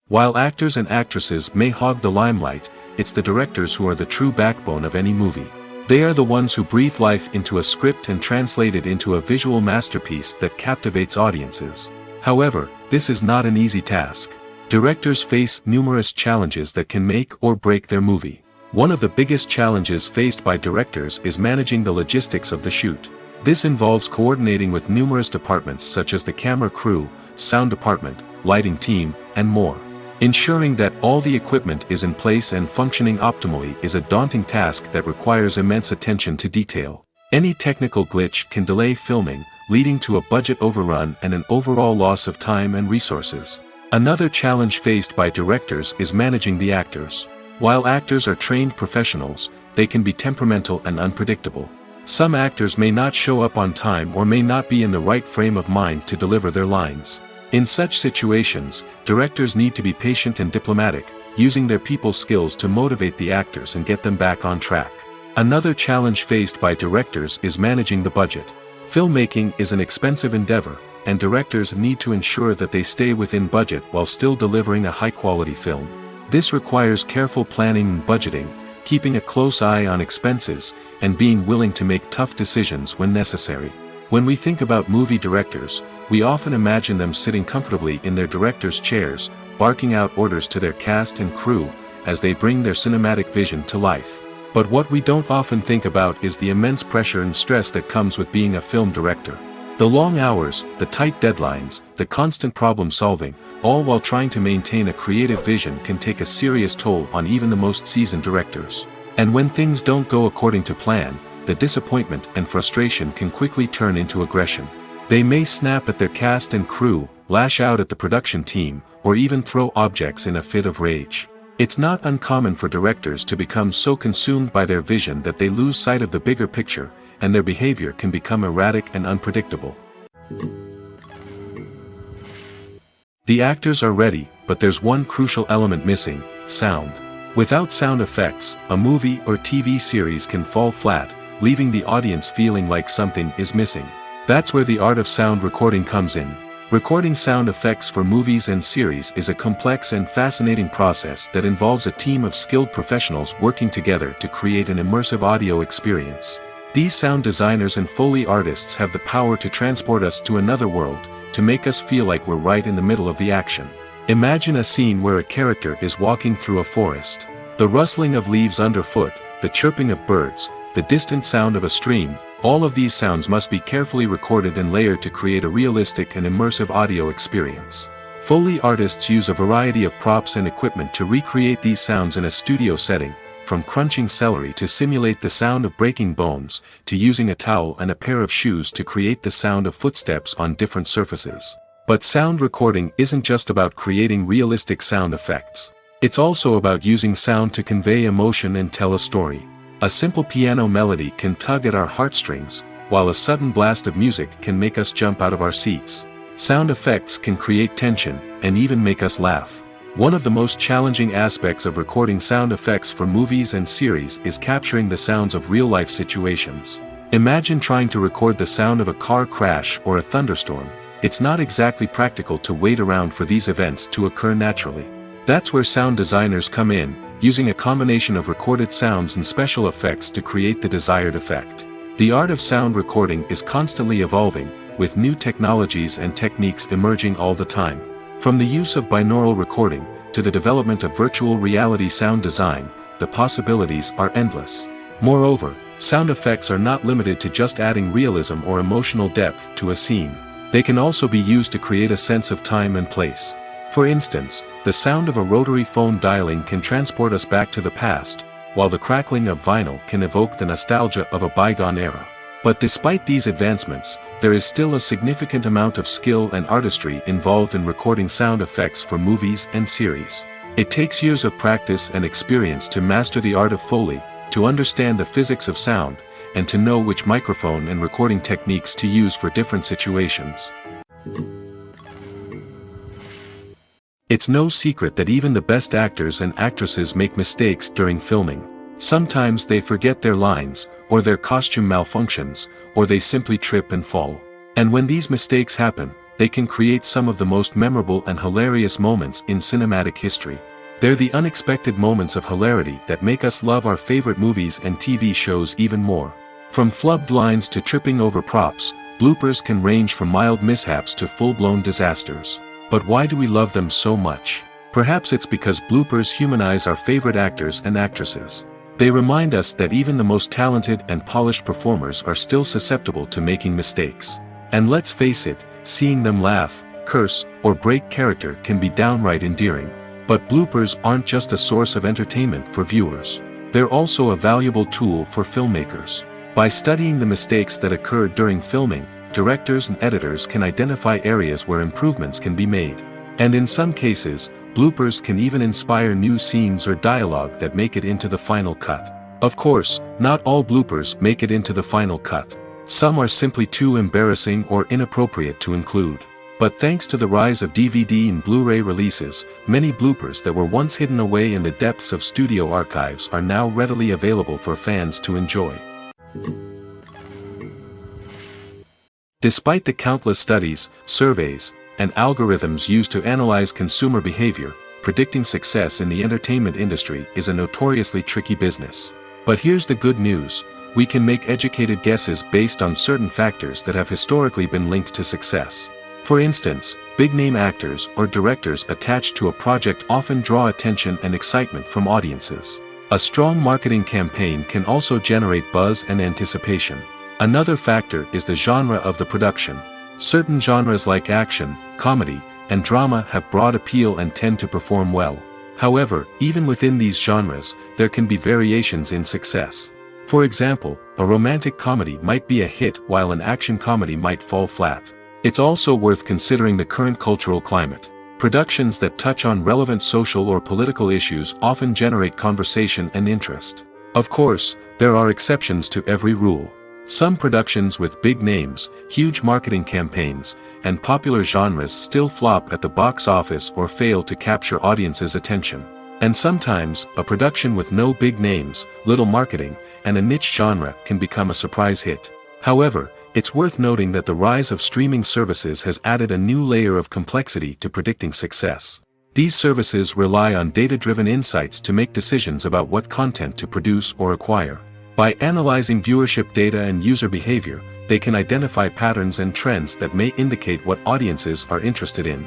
While actors and actresses may hog the limelight, it's the directors who are the true backbone of any movie. They are the ones who breathe life into a script and translate it into a visual masterpiece that captivates audiences. However, this is not an easy task. Directors face numerous challenges that can make or break their movie. One of the biggest challenges faced by directors is managing the logistics of the shoot. This involves coordinating with numerous departments such as the camera crew, sound department, lighting team, and more. Ensuring that all the equipment is in place and functioning optimally is a daunting task that requires immense attention to detail. Any technical glitch can delay filming, leading to a budget overrun and an overall loss of time and resources. Another challenge faced by directors is managing the actors. While actors are trained professionals, they can be temperamental and unpredictable. Some actors may not show up on time or may not be in the right frame of mind to deliver their lines. In such situations, directors need to be patient and diplomatic, using their people skills to motivate the actors and get them back on track. Another challenge faced by directors is managing the budget. Filmmaking is an expensive endeavor, and directors need to ensure that they stay within budget while still delivering a high-quality film. This requires careful planning and budgeting, keeping a close eye on expenses, and being willing to make tough decisions when necessary. When we think about movie directors, we often imagine them sitting comfortably in their director's chairs, barking out orders to their cast and crew, as they bring their cinematic vision to life. But what we don't often think about is the immense pressure and stress that comes with being a film director. The long hours, the tight deadlines, the constant problem-solving, all while trying to maintain a creative vision can take a serious toll on even the most seasoned directors. And when things don't go according to plan, the disappointment and frustration can quickly turn into aggression. They may snap at their cast and crew, lash out at the production team, or even throw objects in a fit of rage. It's not uncommon for directors to become so consumed by their vision that they lose sight of the bigger picture, and their behavior can become erratic and unpredictable. The actors are ready, but there's one crucial element missing: sound. Without sound effects, a movie or TV series can fall flat, leaving the audience feeling like something is missing. That's where the art of sound recording comes in. Recording sound effects for movies and series is a complex and fascinating process that involves a team of skilled professionals working together to create an immersive audio experience. These sound designers and Foley artists have the power to transport us to another world, to make us feel like we're right in the middle of the action. Imagine a scene where a character is walking through a forest. The rustling of leaves underfoot, the chirping of birds, the distant sound of a stream, all of these sounds must be carefully recorded and layered to create a realistic and immersive audio experience. Foley artists use a variety of props and equipment to recreate these sounds in a studio setting, from crunching celery to simulate the sound of breaking bones, to using a towel and a pair of shoes to create the sound of footsteps on different surfaces. But sound recording isn't just about creating realistic sound effects. It's also about using sound to convey emotion and tell a story. A simple piano melody can tug at our heartstrings, while a sudden blast of music can make us jump out of our seats. Sound effects can create tension, and even make us laugh. One of the most challenging aspects of recording sound effects for movies and series is capturing the sounds of real-life situations. Imagine trying to record the sound of a car crash or a thunderstorm. It's not exactly practical to wait around for these events to occur naturally. That's where sound designers come in, using a combination of recorded sounds and special effects to create the desired effect. The art of sound recording is constantly evolving, with new technologies and techniques emerging all the time. From the use of binaural recording, to the development of virtual reality sound design, the possibilities are endless. Moreover, sound effects are not limited to just adding realism or emotional depth to a scene. They can also be used to create a sense of time and place. For instance, the sound of a rotary phone dialing can transport us back to the past, while the crackling of vinyl can evoke the nostalgia of a bygone era. But despite these advancements, there is still a significant amount of skill and artistry involved in recording sound effects for movies and series. It takes years of practice and experience to master the art of Foley, to understand the physics of sound, and to know which microphone and recording techniques to use for different situations. It's no secret that even the best actors and actresses make mistakes during filming. Sometimes they forget their lines, or their costume malfunctions, or they simply trip and fall. And when these mistakes happen, they can create some of the most memorable and hilarious moments in cinematic history. They're the unexpected moments of hilarity that make us love our favorite movies and TV shows even more. From flubbed lines to tripping over props, bloopers can range from mild mishaps to full-blown disasters. But why do we love them so much? Perhaps it's because bloopers humanize our favorite actors and actresses. They remind us that even the most talented and polished performers are still susceptible to making mistakes. And let's face it, seeing them laugh, curse, or break character can be downright endearing. But bloopers aren't just a source of entertainment for viewers. They're also a valuable tool for filmmakers. By studying the mistakes that occurred during filming, directors and editors can identify areas where improvements can be made. And in some cases, bloopers can even inspire new scenes or dialogue that make it into the final cut. Of course, not all bloopers make it into the final cut. Some are simply too embarrassing or inappropriate to include. But thanks to the rise of DVD and Blu-ray releases, many bloopers that were once hidden away in the depths of studio archives are now readily available for fans to enjoy. Despite the countless studies, surveys, and algorithms used to analyze consumer behavior, predicting success in the entertainment industry is a notoriously tricky business. But here's the good news: we can make educated guesses based on certain factors that have historically been linked to success. For instance, big-name actors or directors attached to a project often draw attention and excitement from audiences. A strong marketing campaign can also generate buzz and anticipation. Another factor is the genre of the production. Certain genres like action, comedy, and drama have broad appeal and tend to perform well. However, even within these genres, there can be variations in success. For example, a romantic comedy might be a hit while an action comedy might fall flat. It's also worth considering the current cultural climate. Productions that touch on relevant social or political issues often generate conversation and interest. Of course, there are exceptions to every rule. Some productions with big names, huge marketing campaigns, and popular genres still flop at the box office or fail to capture audiences' attention. And sometimes, a production with no big names, little marketing, and a niche genre can become a surprise hit. However, it's worth noting that the rise of streaming services has added a new layer of complexity to predicting success. These services rely on data-driven insights to make decisions about what content to produce or acquire. By analyzing viewership data and user behavior, they can identify patterns and trends that may indicate what audiences are interested in.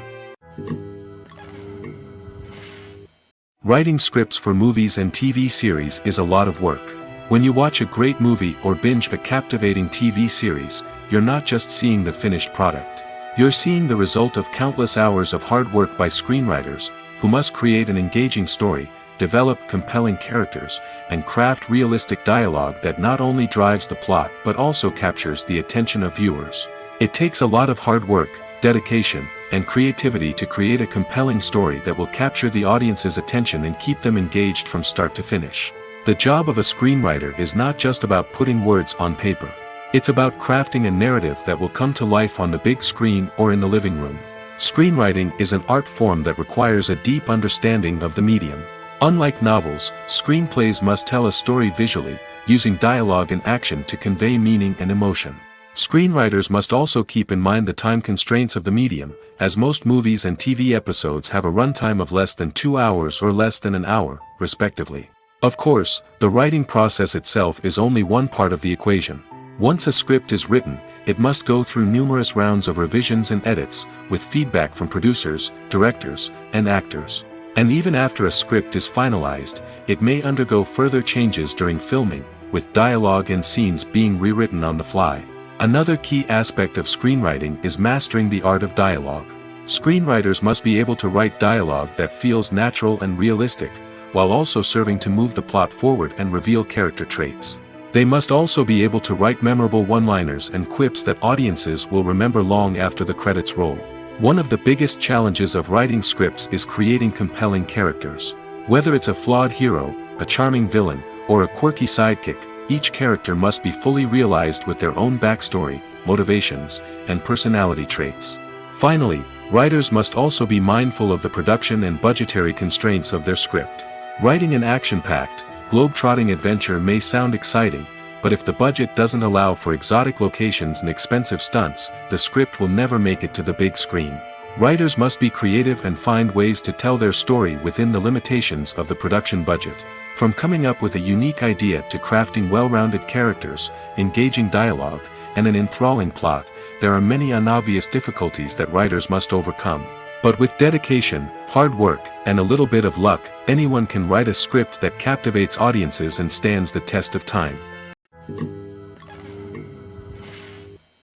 Writing scripts for movies and TV series is a lot of work. When you watch a great movie or binge a captivating TV series, you're not just seeing the finished product. You're seeing the result of countless hours of hard work by screenwriters, who must create an engaging story, develop compelling characters, and craft realistic dialogue that not only drives the plot but also captures the attention of viewers. It takes a lot of hard work, dedication, and creativity to create a compelling story that will capture the audience's attention and keep them engaged from start to finish. The job of a screenwriter is not just about putting words on paper. It's about crafting a narrative that will come to life on the big screen or in the living room. Screenwriting is an art form that requires a deep understanding of the medium. Unlike novels, screenplays must tell a story visually, using dialogue and action to convey meaning and emotion. Screenwriters must also keep in mind the time constraints of the medium, as most movies and TV episodes have a runtime of less than 2 hours or less than an hour, respectively. Of course, the writing process itself is only one part of the equation. Once a script is written, it must go through numerous rounds of revisions and edits, with feedback from producers, directors, and actors. And even after a script is finalized, it may undergo further changes during filming, with dialogue and scenes being rewritten on the fly. Another key aspect of screenwriting is mastering the art of dialogue. Screenwriters must be able to write dialogue that feels natural and realistic, while also serving to move the plot forward and reveal character traits. They must also be able to write memorable one-liners and quips that audiences will remember long after the credits roll. One of the biggest challenges of writing scripts is creating compelling characters. Whether it's a flawed hero, a charming villain, or a quirky sidekick, each character must be fully realized with their own backstory, motivations, and personality traits. Finally, writers must also be mindful of the production and budgetary constraints of their script. Writing an action-packed, globe-trotting adventure may sound exciting, but if the budget doesn't allow for exotic locations and expensive stunts, the script will never make it to the big screen. Writers must be creative and find ways to tell their story within the limitations of the production budget. From coming up with a unique idea to crafting well-rounded characters, engaging dialogue, and an enthralling plot, there are many unobvious difficulties that writers must overcome. But with dedication, hard work, and a little bit of luck, anyone can write a script that captivates audiences and stands the test of time.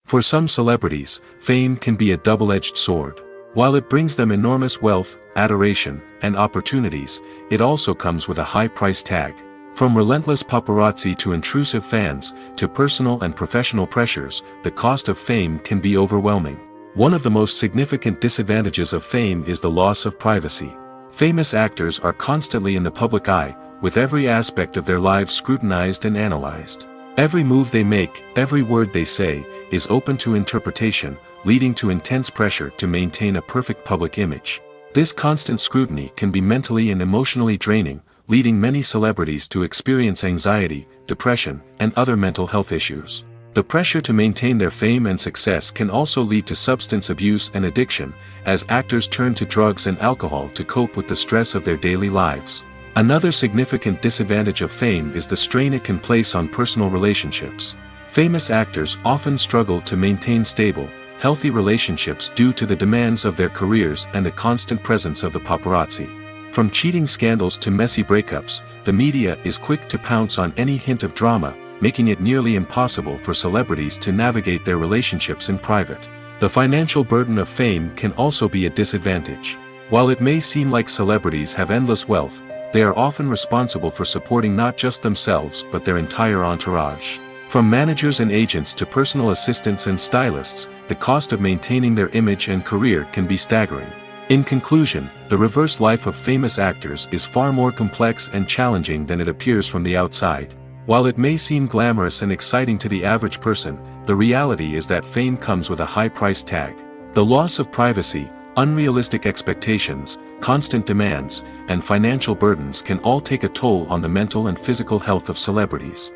For some celebrities, fame can be a double-edged sword. While it brings them enormous wealth, adoration, and opportunities, it also comes with a high price tag. From relentless paparazzi to intrusive fans, to personal and professional pressures, the cost of fame can be overwhelming. One of the most significant disadvantages of fame is the loss of privacy. Famous actors are constantly in the public eye, with every aspect of their lives scrutinized and analyzed. Every move they make, every word they say, is open to interpretation, leading to intense pressure to maintain a perfect public image. This constant scrutiny can be mentally and emotionally draining, leading many celebrities to experience anxiety, depression, and other mental health issues. The pressure to maintain their fame and success can also lead to substance abuse and addiction, as actors turn to drugs and alcohol to cope with the stress of their daily lives. Another significant disadvantage of fame is the strain it can place on personal relationships. Famous actors often struggle to maintain stable, healthy relationships due to the demands of their careers and the constant presence of the paparazzi. From cheating scandals to messy breakups, the media is quick to pounce on any hint of drama, making it nearly impossible for celebrities to navigate their relationships in private. The financial burden of fame can also be a disadvantage. While it may seem like celebrities have endless wealth, they are often responsible for supporting not just themselves but their entire entourage. From managers and agents to personal assistants and stylists, the cost of maintaining their image and career can be staggering. In conclusion, the reverse life of famous actors is far more complex and challenging than it appears from the outside. While it may seem glamorous and exciting to the average person, the reality is that fame comes with a high price tag. The loss of privacy, unrealistic expectations, constant demands, and financial burdens can all take a toll on the mental and physical health of celebrities.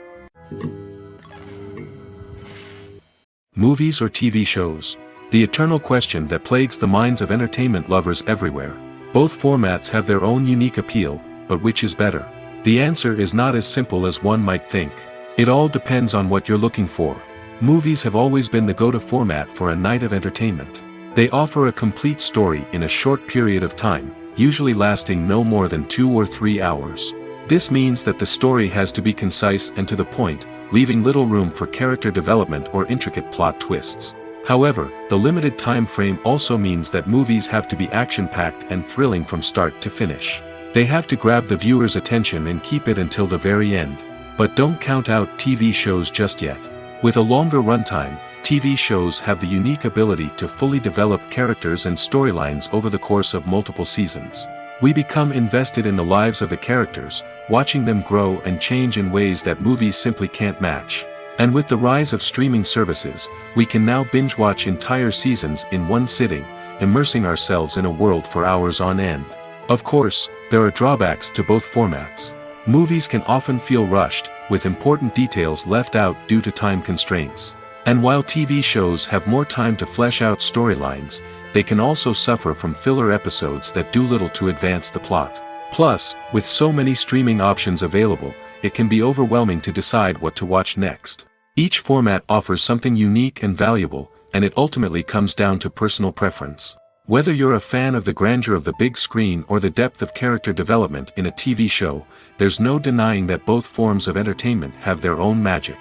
Movies or TV shows? The eternal question that plagues the minds of entertainment lovers everywhere. Both formats have their own unique appeal, but which is better? The answer is not as simple as one might think. It all depends on what you're looking for. Movies have always been the go-to format for a night of entertainment. They offer a complete story in a short period of time, usually lasting no more than 2 or 3 hours. This means that the story has to be concise and to the point, leaving little room for character development or intricate plot twists. However, the limited time frame also means that movies have to be action-packed and thrilling from start to finish. They have to grab the viewer's attention and keep it until the very end. But don't count out TV shows just yet. With a longer runtime, TV shows have the unique ability to fully develop characters and storylines over the course of multiple seasons. We become invested in the lives of the characters, watching them grow and change in ways that movies simply can't match. And with the rise of streaming services, we can now binge-watch entire seasons in one sitting, immersing ourselves in a world for hours on end. Of course, there are drawbacks to both formats. Movies can often feel rushed, with important details left out due to time constraints. And while TV shows have more time to flesh out storylines, they can also suffer from filler episodes that do little to advance the plot. Plus, with so many streaming options available, it can be overwhelming to decide what to watch next. Each format offers something unique and valuable, and it ultimately comes down to personal preference. Whether you're a fan of the grandeur of the big screen or the depth of character development in a TV show, there's no denying that both forms of entertainment have their own magic.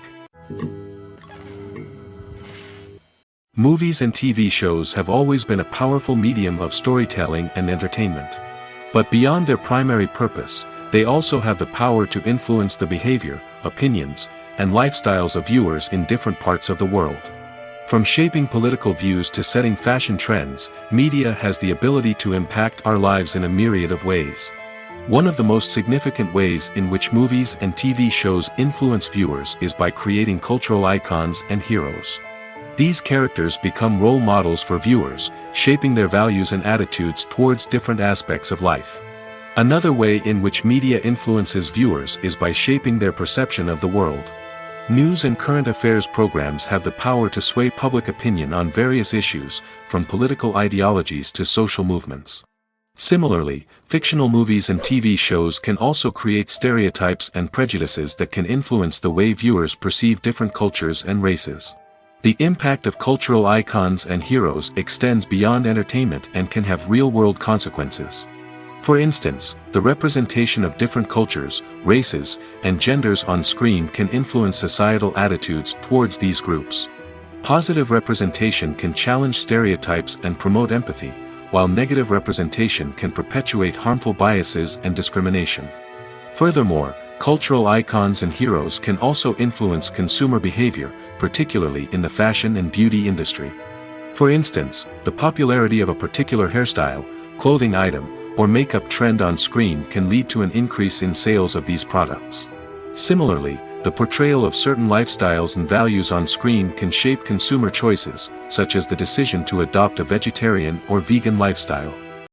Movies and TV shows have always been a powerful medium of storytelling and entertainment. But beyond their primary purpose, they also have the power to influence the behavior, opinions, and lifestyles of viewers in different parts of the world. From shaping political views to setting fashion trends, media has the ability to impact our lives in a myriad of ways. One of the most significant ways in which movies and TV shows influence viewers is by creating cultural icons and heroes. These characters become role models for viewers, shaping their values and attitudes towards different aspects of life. Another way in which media influences viewers is by shaping their perception of the world. News and current affairs programs have the power to sway public opinion on various issues, from political ideologies to social movements. Similarly, fictional movies and TV shows can also create stereotypes and prejudices that can influence the way viewers perceive different cultures and races. The impact of cultural icons and heroes extends beyond entertainment and can have real-world consequences. For instance, the representation of different cultures, races, and genders on screen can influence societal attitudes towards these groups. Positive representation can challenge stereotypes and promote empathy, while negative representation can perpetuate harmful biases and discrimination. Furthermore, cultural icons and heroes can also influence consumer behavior, particularly in the fashion and beauty industry. For instance, the popularity of a particular hairstyle, clothing item, or makeup trend on screen can lead to an increase in sales of these products. Similarly, the portrayal of certain lifestyles and values on screen can shape consumer choices, such as the decision to adopt a vegetarian or vegan lifestyle.